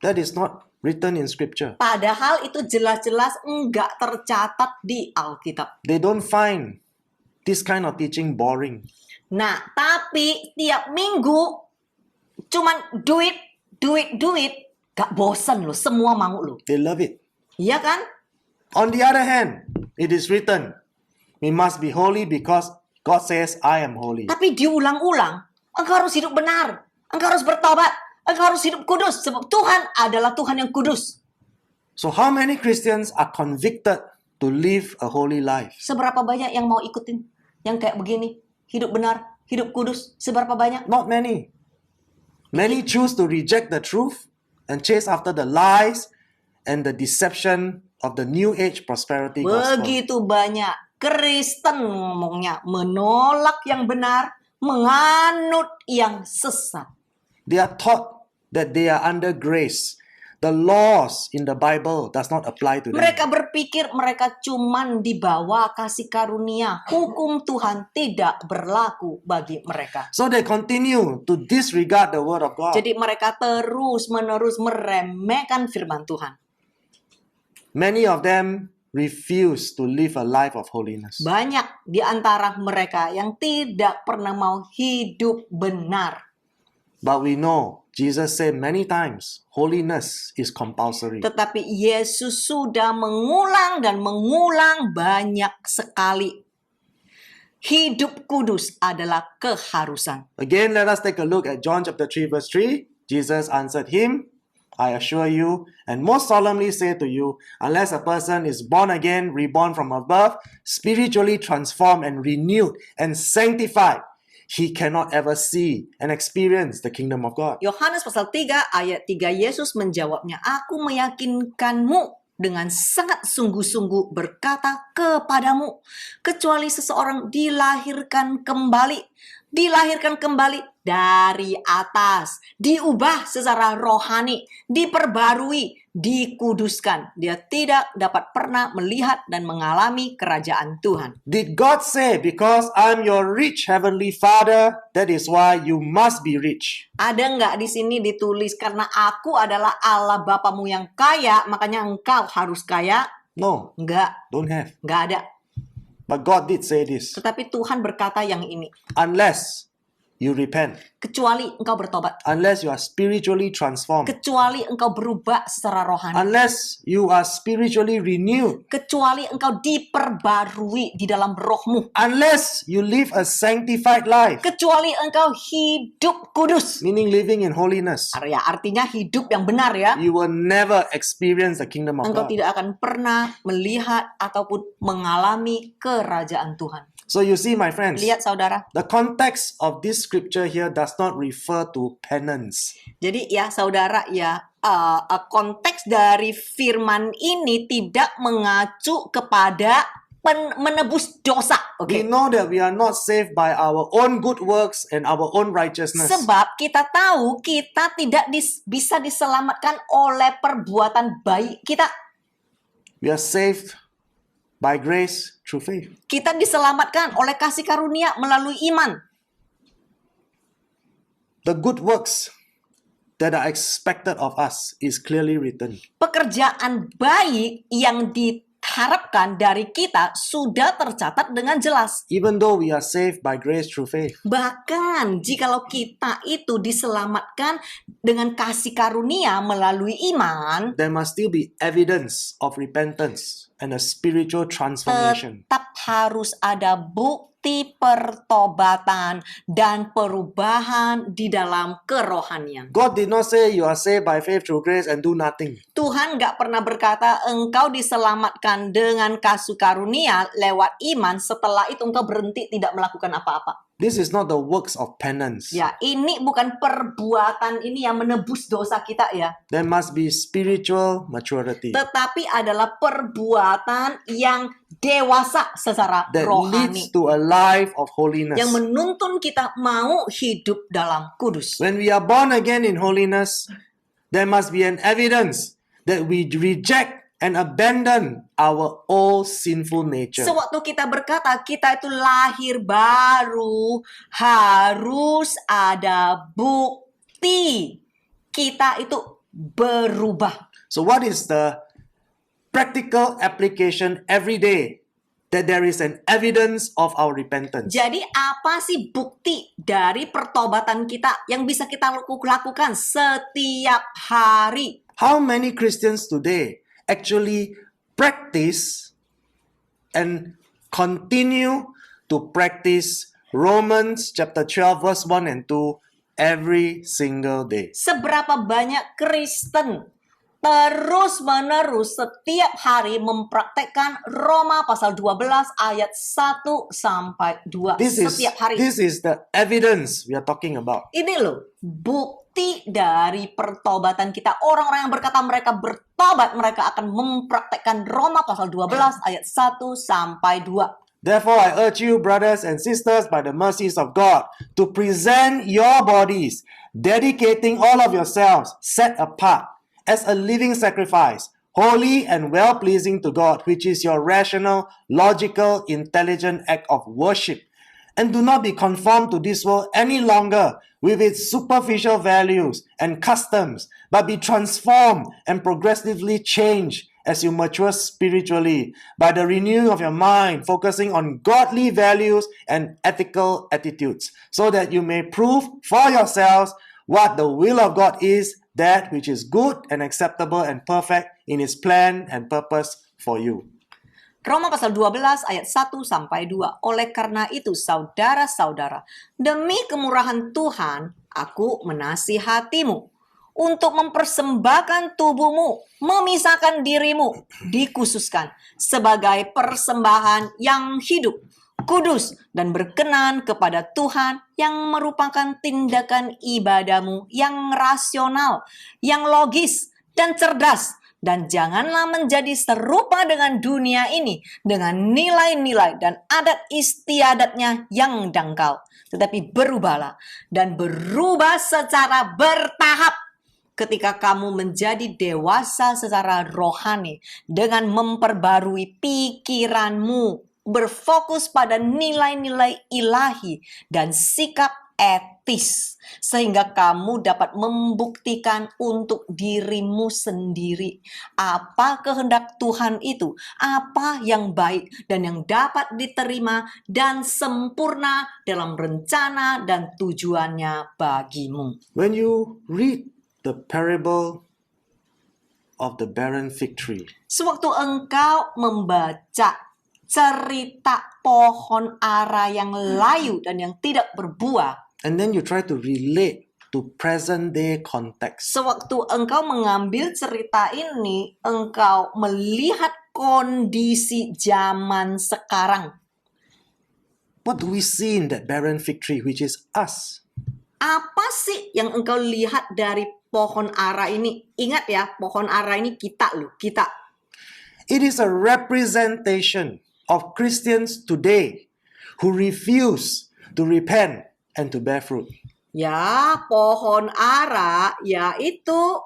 Speaker 1: That is not written in scripture.
Speaker 2: Padahal itu jelas-jelas enggak tercatat di Alkitab.
Speaker 1: They don't find this kind of teaching boring.
Speaker 2: Nah, tapi tiap minggu cuman duit, gak bosan loh, semua mau loh.
Speaker 1: They love it.
Speaker 2: Iya kan?
Speaker 1: On the other hand, it is written, we must be holy because God says, I am holy.
Speaker 2: Tapi diulang-ulang, engkau harus hidup benar, engkau harus bertobat, engkau harus hidup kudus, sebab Tuhan adalah Tuhan yang kudus.
Speaker 1: So how many Christians are convicted to live a holy life?
Speaker 2: Seberapa banyak yang mau ikutin yang kayak begini? Hidup benar, hidup kudus, seberapa banyak?
Speaker 1: Not many. Many choose to reject the truth and chase after the lies and the deception of the new age prosperity gospel.
Speaker 2: Begitu banyak Kristen ngomongnya menolak yang benar, menganut yang sesat.
Speaker 1: They are taught that they are under grace. The laws in the Bible does not apply to them.
Speaker 2: Mereka berpikir mereka cuman di bawah kasih karunia. Hukum Tuhan tidak berlaku bagi mereka.
Speaker 1: So they continue to disregard the word of God.
Speaker 2: Jadi mereka terus-menerus meremehkan firman Tuhan.
Speaker 1: Many of them refuse to live a life of holiness.
Speaker 2: Banyak di antara mereka yang tidak pernah mau hidup benar.
Speaker 1: But we know Jesus said many times, holiness is compulsory.
Speaker 2: Tetapi Yesus sudah mengulang dan mengulang banyak sekali. Hidup kudus adalah keharusan.
Speaker 1: Again, let us take a look at John chapter 3 verse 3. Jesus answered him, I assure you, and most solemnly say to you, unless a person is born again, reborn from above, spiritually transformed and renewed and sanctified, he cannot ever see and experience the kingdom of God.
Speaker 2: Yohanes pasal 3 ayat 3 Yesus menjawabnya, aku meyakinkanmu dengan sangat sungguh-sungguh berkata kepadamu, kecuali seseorang dilahirkan kembali dari atas, diubah secara rohani, diperbarui, dikuduskan, dia tidak dapat pernah melihat dan mengalami kerajaan Tuhan.
Speaker 1: Did God say, because I'm your rich heavenly Father, that is why you must be rich?
Speaker 2: Ada nggak di sini ditulis karena aku adalah Allah Bapamu yang kaya, makanya engkau harus kaya?
Speaker 1: No,
Speaker 2: Nggak
Speaker 1: don't have.
Speaker 2: ada.
Speaker 1: But God did say this.
Speaker 2: Tetapi Tuhan berkata yang ini,
Speaker 1: Unless you repent,
Speaker 2: kecuali engkau bertobat,
Speaker 1: unless you are spiritually transformed,
Speaker 2: kecuali engkau berubah secara rohani,
Speaker 1: unless you are spiritually renewed,
Speaker 2: kecuali engkau diperbarui di dalam rohmu,
Speaker 1: unless you live a sanctified life,
Speaker 2: kecuali engkau hidup kudus.
Speaker 1: meaning living in holiness,
Speaker 2: Ya, artinya hidup yang benar ya.
Speaker 1: you will never experience the kingdom of
Speaker 2: Engkau
Speaker 1: God.
Speaker 2: tidak akan pernah melihat ataupun mengalami kerajaan Tuhan.
Speaker 1: So you see, my friends,
Speaker 2: Lihat saudara.
Speaker 1: the context of this scripture here does not refer to penance.
Speaker 2: Jadi ya saudara ya, konteks dari firman ini tidak mengacu kepada menebus dosa.
Speaker 1: We know that we are not saved by our own good works and our own righteousness.
Speaker 2: Sebab kita tahu kita tidak bisa diselamatkan oleh perbuatan baik kita.
Speaker 1: We are saved by grace through faith.
Speaker 2: Kita diselamatkan oleh kasih karunia melalui iman.
Speaker 1: The good works that are expected of us is clearly written.
Speaker 2: Pekerjaan baik yang harapkan dari kita sudah tercatat dengan jelas.
Speaker 1: Even though we are saved by grace through faith,
Speaker 2: Bahkan jikalau kita itu diselamatkan dengan kasih karunia melalui iman,
Speaker 1: there must still be evidence of repentance and a spiritual transformation.
Speaker 2: tetap harus ada bukti pertobatan dan perubahan di dalam kerohanian.
Speaker 1: God did not say you are saved by faith through grace and do nothing.
Speaker 2: Tuhan gak pernah berkata engkau diselamatkan dengan kasih karunia lewat iman, setelah itu engkau berhenti tidak melakukan apa-apa.
Speaker 1: This is not the works of penance.
Speaker 2: Ya, ini bukan perbuatan ini yang menebus dosa kita ya.
Speaker 1: There must be spiritual maturity
Speaker 2: Tetapi adalah perbuatan yang dewasa secara
Speaker 1: that
Speaker 2: rohani.
Speaker 1: leads to a life of holiness.
Speaker 2: Yang menuntun kita mau hidup dalam kudus.
Speaker 1: When we are born again in holiness, there must be an evidence that we reject and abandon our old sinful nature.
Speaker 2: Sewaktu kita berkata kita itu lahir baru, harus ada bukti kita itu berubah.
Speaker 1: So what is the practical application every day that there is an evidence of our repentance?
Speaker 2: Jadi apa sih bukti dari pertobatan kita yang bisa kita lakukan setiap hari?
Speaker 1: How many Christians today actually practice and continue to practice Romans chapter 12 verse 1 and 2 every single day?
Speaker 2: Seberapa banyak Kristen terus-menerus setiap hari mempraktekkan Roma pasal 12 ayat 1 sampai 2 setiap hari.
Speaker 1: This is the evidence we are talking about.
Speaker 2: Ini loh, bukti dari pertobatan kita. Orang-orang yang berkata mereka bertobat, mereka akan mempraktekkan Roma pasal 12 ayat 1 sampai 2.
Speaker 1: Therefore, I urge you, brothers and sisters, by the mercies of God, to present your bodies, dedicating all of yourselves, set apart, as a living sacrifice, holy and well-pleasing to God, which is your rational, logical, intelligent act of worship. And do not be conformed to this world any longer with its superficial values and customs, but be transformed and progressively changed as you mature spiritually by the renewing of your mind, focusing on godly values and ethical attitudes, so that you may prove for yourselves what the will of God is, that which is good and acceptable and perfect in His plan and purpose for you.
Speaker 2: Roma pasal 12 ayat 1 sampai 2. Oleh karena itu, saudara-saudara, demi kemurahan Tuhan, aku menasihatimu untuk mempersembahkan tubuhmu, memisahkan dirimu, dikhususkan sebagai persembahan yang hidup, kudus dan berkenan kepada Tuhan, yang merupakan tindakan ibadahmu yang rasional, yang logis dan cerdas. Dan janganlah menjadi serupa dengan dunia ini, dengan nilai-nilai dan adat istiadatnya yang dangkal. Tetapi berubahlah dan berubah secara bertahap ketika kamu menjadi dewasa secara rohani dengan memperbarui pikiranmu, berfokus pada nilai-nilai ilahi dan sikap etis, sehingga kamu dapat membuktikan untuk dirimu sendiri apa kehendak Tuhan itu, apa yang baik dan yang dapat diterima dan sempurna dalam rencana dan tujuannya bagimu.
Speaker 1: When you read the parable of the barren fig tree,
Speaker 2: Sewaktu engkau membaca cerita pohon ara yang layu dan yang tidak berbuah,
Speaker 1: and then you try to relate to present day context,
Speaker 2: sewaktu engkau mengambil cerita ini, engkau melihat kondisi zaman sekarang.
Speaker 1: what do we see in that barren fig tree, which is us?
Speaker 2: Apa sih yang engkau lihat dari pohon ara ini? Ingat ya, pohon ara ini kita loh, kita.
Speaker 1: It is a representation of Christians today who refuse to repent and to bear fruit.
Speaker 2: Ya, pohon ara yaitu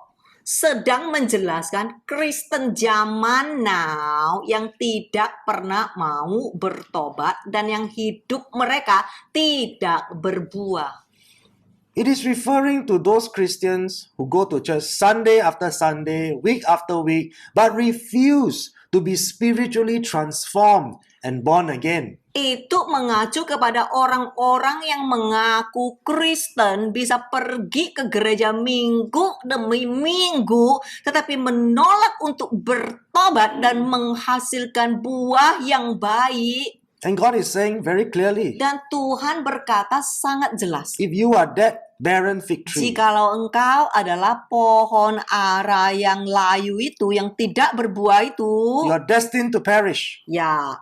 Speaker 2: sedang menjelaskan Kristen zaman now yang tidak pernah mau bertobat dan yang hidup mereka tidak berbuah.
Speaker 1: It is referring to those Christians who go to church Sunday after Sunday, week after week, but refuse to be spiritually transformed and born again.
Speaker 2: Itu mengacu kepada orang-orang yang mengaku Kristen bisa pergi ke gereja minggu demi minggu, tetapi menolak untuk bertobat dan menghasilkan buah yang baik.
Speaker 1: And God is saying very clearly,
Speaker 2: Dan Tuhan berkata sangat jelas,
Speaker 1: if you are that barren fig tree,
Speaker 2: jikalau engkau adalah pohon ara yang layu itu, yang tidak berbuah itu,
Speaker 1: you are destined to perish.
Speaker 2: ya,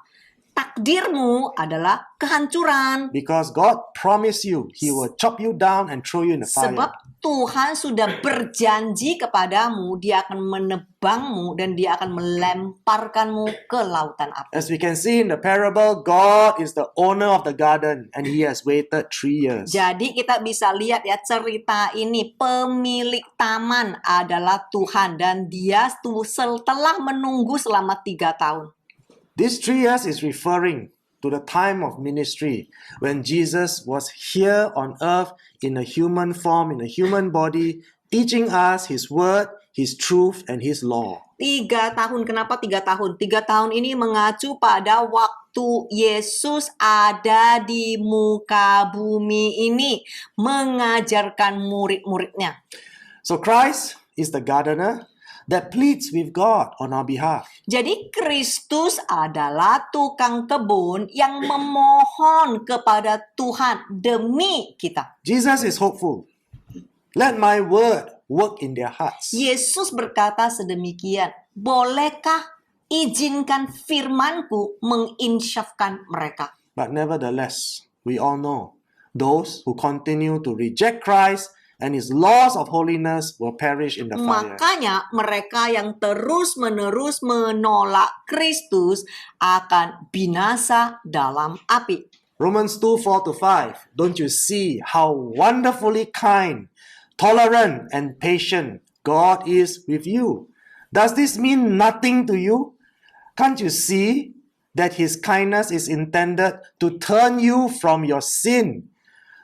Speaker 2: takdirmu adalah kehancuran.
Speaker 1: Because God promised you, He will chop you down and throw you in the fire.
Speaker 2: Sebab Tuhan sudah berjanji kepadamu, Dia akan menebangmu dan Dia akan melemparkanmu ke lautan api.
Speaker 1: As we can see in the parable, God is the owner of the garden and He has waited 3 years.
Speaker 2: Jadi kita bisa lihat ya cerita ini, pemilik taman adalah Tuhan dan Dia telah menunggu selama 3 tahun.
Speaker 1: This 3 years is referring to the time of ministry when Jesus was here on earth in a human form, in a human body, teaching us His word, His truth, and His law.
Speaker 2: 3 tahun, kenapa 3 tahun? 3 tahun ini mengacu pada waktu Yesus ada di muka bumi ini, mengajarkan murid-muridnya.
Speaker 1: So Christ is the gardener that pleads with God on our behalf.
Speaker 2: Jadi Kristus adalah tukang kebun yang memohon kepada Tuhan demi kita.
Speaker 1: Jesus is hopeful. Let my word work in their hearts.
Speaker 2: Yesus berkata sedemikian, bolehkah izinkan firmanku menginsyafkan mereka?
Speaker 1: But nevertheless, we all know those who continue to reject Christ and His laws of holiness will perish in the fire.
Speaker 2: Makanya mereka yang terus-menerus menolak Kristus akan binasa dalam api.
Speaker 1: Romans 2:4-5. Don't you see how wonderfully kind, tolerant, and patient God is with you? Does this mean nothing to you? Can't you see that His kindness is intended to turn you from your sin?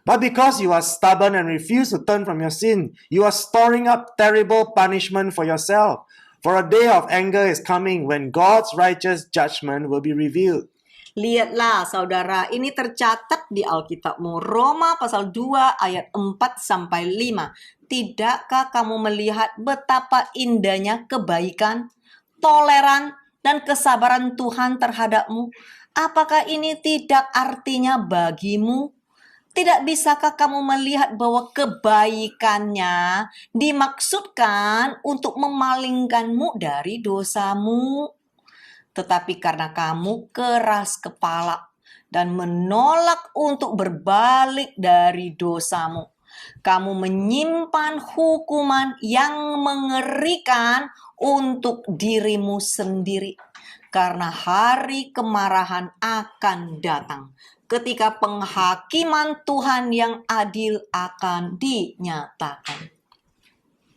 Speaker 1: But because you are stubborn and refuse to turn from your sin, you are storing up terrible punishment for yourself. For a day of anger is coming when God's righteous judgment will be revealed.
Speaker 2: Lihatlah saudara, ini tercatat di Alkitabmu. Roma pasal 2 ayat 4-5. Tidakkah kamu melihat betapa indahnya kebaikan, toleran, dan kesabaran Tuhan terhadapmu? Apakah ini tidak artinya bagimu? Tidak bisakah kamu melihat bahwa kebaikannya dimaksudkan untuk memalingkanmu dari dosamu? Tetapi karena kamu keras kepala dan menolak untuk berbalik dari dosamu, kamu menyimpan hukuman yang mengerikan untuk dirimu sendiri. Karena hari kemarahan akan datang, ketika penghakiman Tuhan yang adil akan dinyatakan.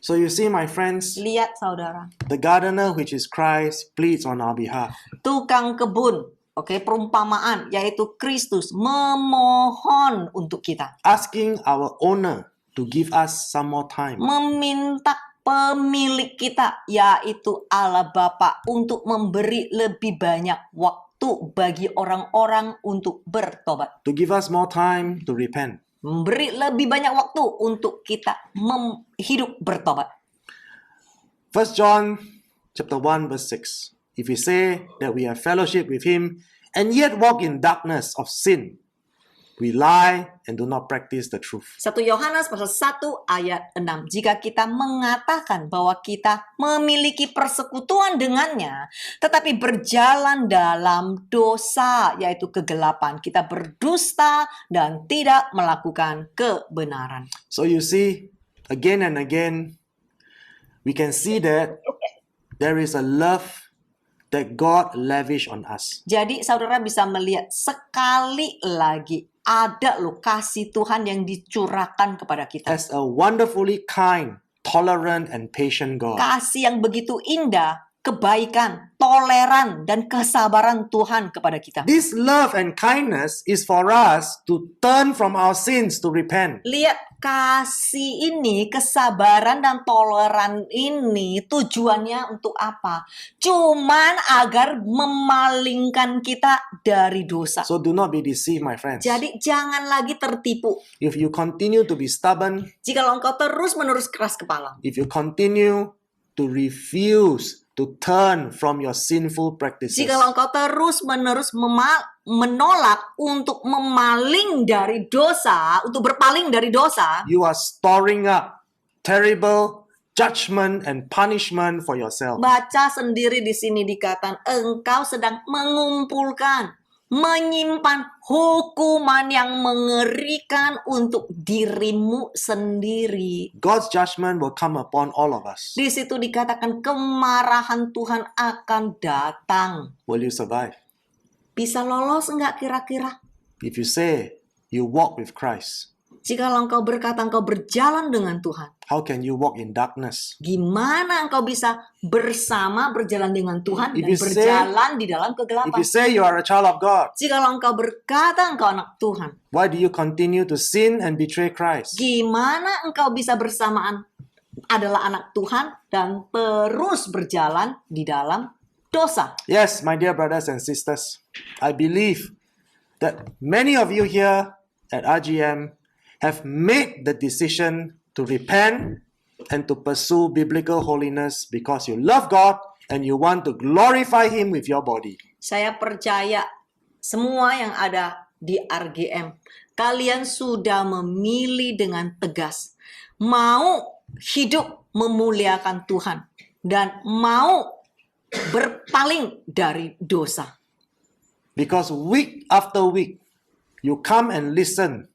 Speaker 1: So you see, my friends,
Speaker 2: Lihat saudara,
Speaker 1: the gardener, which is Christ, pleads on our behalf.
Speaker 2: tukang kebun, perumpamaan, yaitu Kristus, memohon untuk kita.
Speaker 1: Asking our owner to give us some more time.
Speaker 2: Meminta pemilik kita, yaitu Allah Bapa, untuk memberi lebih banyak waktu bagi orang-orang untuk bertobat.
Speaker 1: To give us more time to repent.
Speaker 2: Memberi lebih banyak waktu untuk kita hidup bertobat.
Speaker 1: 1 John chapter 1 verse 6. If we say that we have fellowship with Him and yet walk in darkness of sin, we lie and do not practice the truth.
Speaker 2: 1 Yohanes pasal 1 ayat 6. Jika kita mengatakan bahwa kita memiliki persekutuan dengannya, tetapi berjalan dalam dosa, yaitu kegelapan, kita berdusta dan tidak melakukan kebenaran.
Speaker 1: So you see, again and again, we can see that there is a love that God lavish on us.
Speaker 2: Jadi saudara bisa melihat sekali lagi ada loh kasih Tuhan yang dicurahkan kepada kita.
Speaker 1: As a wonderfully kind, tolerant, and patient God.
Speaker 2: Kasih yang begitu indah, kebaikan, toleran, dan kesabaran Tuhan kepada kita.
Speaker 1: This love and kindness is for us to turn from our sins to repent.
Speaker 2: Lihat kasih ini, kesabaran dan toleran ini tujuannya untuk apa? Cuman agar memalingkan kita dari dosa.
Speaker 1: So do not be deceived, my friends.
Speaker 2: Jadi jangan lagi tertipu.
Speaker 1: If you continue to be stubborn,
Speaker 2: Jikalau engkau terus-menerus keras kepala,
Speaker 1: if you continue to refuse to turn from your sinful practices,
Speaker 2: jikalau engkau terus-menerus menolak untuk memaling dari dosa, untuk berpaling dari dosa,
Speaker 1: you are storing up terrible judgment and punishment for yourself.
Speaker 2: baca sendiri di sini dikatakan engkau sedang mengumpulkan, menyimpan hukuman yang mengerikan untuk dirimu sendiri.
Speaker 1: God's judgment will come upon all of us.
Speaker 2: Di situ dikatakan kemarahan Tuhan akan datang.
Speaker 1: Will you survive?
Speaker 2: Bisa lolos enggak kira-kira?
Speaker 1: If you say you walk with Christ,
Speaker 2: Jikalau engkau berkata engkau berjalan dengan Tuhan,
Speaker 1: how can you walk in darkness?
Speaker 2: gimana engkau bisa bersama berjalan dengan Tuhan
Speaker 1: If
Speaker 2: dan
Speaker 1: you say-
Speaker 2: berjalan di dalam
Speaker 1: If
Speaker 2: kegelapan?
Speaker 1: you say you are a child of God,
Speaker 2: Jikalau engkau berkata engkau anak Tuhan,
Speaker 1: why do you continue to sin and betray Christ?
Speaker 2: gimana engkau bisa bersamaan adalah anak Tuhan dan terus berjalan di dalam dosa?
Speaker 1: Yes, my dear brothers and sisters, I believe that many of you here at RGM have made the decision to repent and to pursue biblical holiness because you love God and you want to glorify Him with your body.
Speaker 2: Saya percaya semua yang ada di RGM, kalian sudah memilih dengan tegas mau hidup memuliakan Tuhan dan mau berpaling dari dosa.
Speaker 1: Because week after week, you come and listen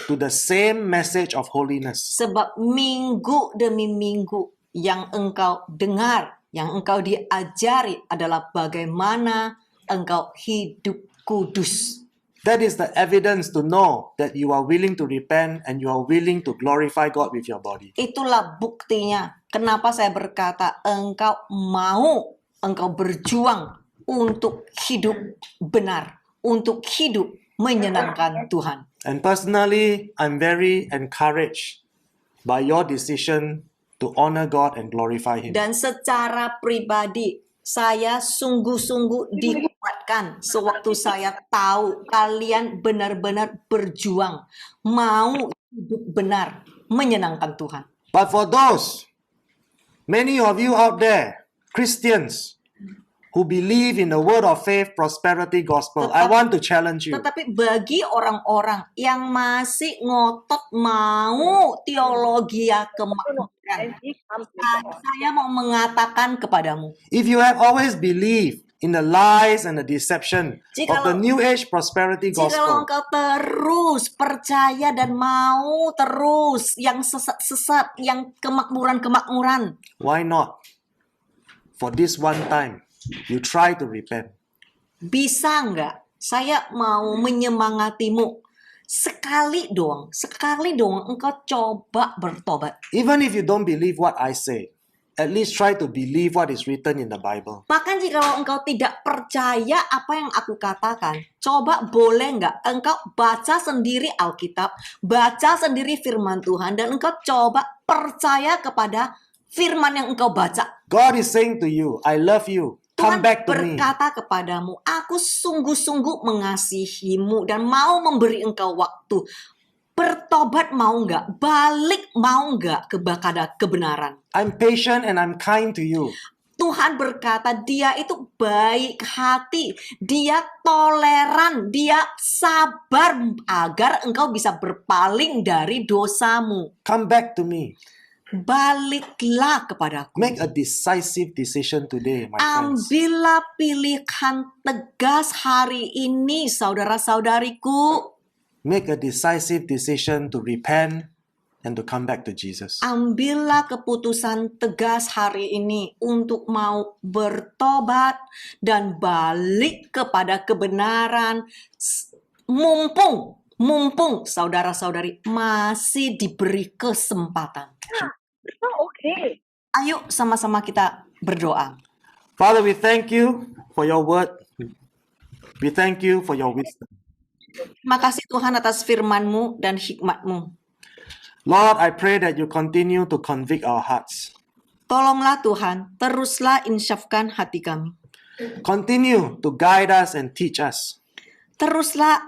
Speaker 1: to the same message of holiness.
Speaker 2: Sebab minggu demi minggu yang engkau dengar, yang engkau diajari adalah bagaimana engkau hidup kudus.
Speaker 1: That is the evidence to know that you are willing to repent and you are willing to glorify God with your body.
Speaker 2: Itulah buktinya. Kenapa saya berkata engkau berjuang untuk hidup benar, untuk hidup menyenangkan Tuhan.
Speaker 1: And personally, I'm very encouraged by your decision to honor God and glorify Him.
Speaker 2: Dan secara pribadi, saya sungguh-sungguh dikuatkan sewaktu saya tahu kalian benar-benar berjuang, mau hidup benar, menyenangkan Tuhan.
Speaker 1: But for those, many of you out there, Christians, who believe in the word of faith, prosperity gospel, I want to challenge you.
Speaker 2: Tetapi bagi orang-orang yang masih ngotot mau teologi kemakmuran, saya mau mengatakan kepadamu,
Speaker 1: If you have always believed in the lies and the deception of the
Speaker 2: Jikalau-
Speaker 1: New Age prosperity
Speaker 2: jikalau
Speaker 1: gospel,
Speaker 2: engkau terus percaya dan mau terus yang sesat-sesat, yang kemakmuran-kemakmuran,
Speaker 1: why not? For this one time, you try to repent.
Speaker 2: bisa nggak? Saya mau menyemangatimu. Sekali doang engkau coba bertobat.
Speaker 1: Even if you don't believe what I say, at least try to believe what is written in the Bible.
Speaker 2: Bahkan jikalau engkau tidak percaya apa yang aku katakan, coba boleh nggak engkau baca sendiri Alkitab, baca sendiri firman Tuhan, dan engkau coba percaya kepada firman yang engkau baca.
Speaker 1: God is saying to you, I love you. Come
Speaker 2: Tuhan
Speaker 1: back to me.
Speaker 2: berkata kepadamu, aku sungguh-sungguh mengasihimu dan mau memberi engkau waktu. Bertobat mau nggak? Balik mau nggak kepada kebenaran?
Speaker 1: I'm patient and I'm kind to you.
Speaker 2: Tuhan berkata dia itu baik hati, dia toleran, dia sabar agar engkau bisa berpaling dari dosamu.
Speaker 1: Come back to me.
Speaker 2: Baliklah kepadaku.
Speaker 1: Make a decisive decision today, my friends.
Speaker 2: Ambillah pilihan tegas hari ini, saudara-saudariku.
Speaker 1: Make a decisive decision to repent and to come back to Jesus.
Speaker 2: Ambillah keputusan tegas hari ini untuk mau bertobat dan balik kepada kebenaran. Mumpung saudara-saudari masih diberi kesempatan.
Speaker 3: Oh, okay.
Speaker 2: Ayo sama-sama kita berdoa.
Speaker 1: Father, we thank you for your word. We thank you for your wisdom.
Speaker 2: Terima kasih Tuhan atas firman-Mu dan hikmat-Mu.
Speaker 1: Lord, I pray that you continue to convict our hearts.
Speaker 2: Tolonglah Tuhan, teruslah insyafkan hati kami.
Speaker 1: Continue to guide us and teach us.
Speaker 2: Teruslah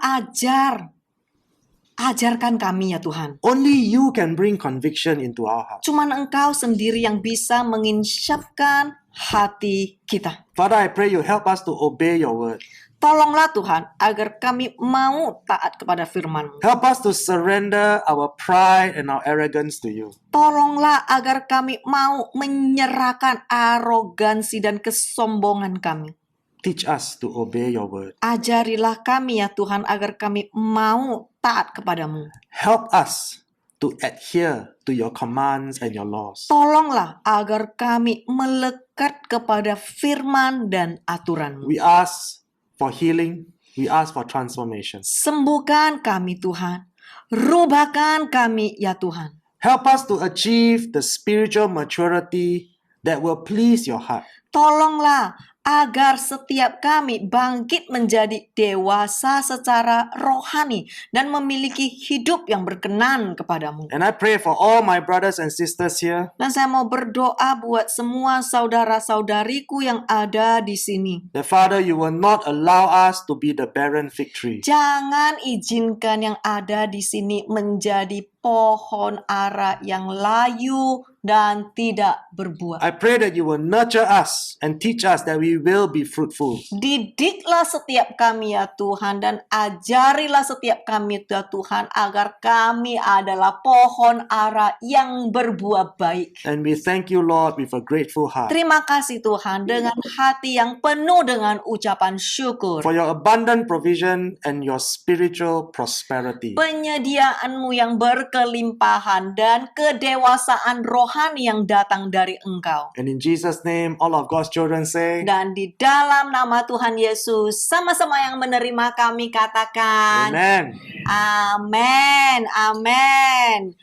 Speaker 2: ajarkan kami ya Tuhan.
Speaker 1: Only you can bring conviction into our hearts.
Speaker 2: Cuman Engkau sendiri yang bisa menginsyafkan hati kita.
Speaker 1: Father, I pray you help us to obey your word.
Speaker 2: Tolonglah Tuhan agar kami mau taat kepada firman-Mu.
Speaker 1: Help us to surrender our pride and our arrogance to you.
Speaker 2: Tolonglah agar kami mau menyerahkan arogansi dan kesombongan kami.
Speaker 1: Teach us to obey your word.
Speaker 2: Ajarilah kami ya Tuhan agar kami mau taat kepadamu.
Speaker 1: Help us to adhere to your commands and your laws.
Speaker 2: Tolonglah agar kami melekat kepada firman dan aturan-Mu.
Speaker 1: We ask for healing. We ask for transformation.
Speaker 2: Sembuhkan kami Tuhan. Rubahkan kami ya Tuhan.
Speaker 1: Help us to achieve the spiritual maturity that will please your heart.
Speaker 2: Tolonglah agar setiap kami bangkit menjadi dewasa secara rohani dan memiliki hidup yang berkenan kepadamu.
Speaker 1: And I pray for all my brothers and sisters here
Speaker 2: Dan saya mau berdoa buat semua saudara-saudariku yang ada di sini.
Speaker 1: that, Father, you will not allow us to be the barren fig tree.
Speaker 2: Jangan izinkan yang ada di sini menjadi pohon ara yang layu dan tidak berbuah.
Speaker 1: I pray that you will nurture us and teach us that we will be fruitful.
Speaker 2: Didiklah setiap kami ya Tuhan dan ajarilah setiap kami ya Tuhan agar kami adalah pohon ara yang berbuah baik.
Speaker 1: And we thank you, Lord, with a grateful heart
Speaker 2: Terima kasih Tuhan dengan hati yang penuh dengan ucapan syukur.
Speaker 1: for your abundant provision and your spiritual prosperity.
Speaker 2: Penyediaan-Mu yang berkelimpahan dan kedewasaan rohani yang datang dari Engkau.
Speaker 1: And in Jesus' name, all of God's children say,
Speaker 2: Dan di dalam nama Tuhan Yesus, sama-sama yang menerima kami katakan,
Speaker 1: Amen.
Speaker 2: Amin, amin.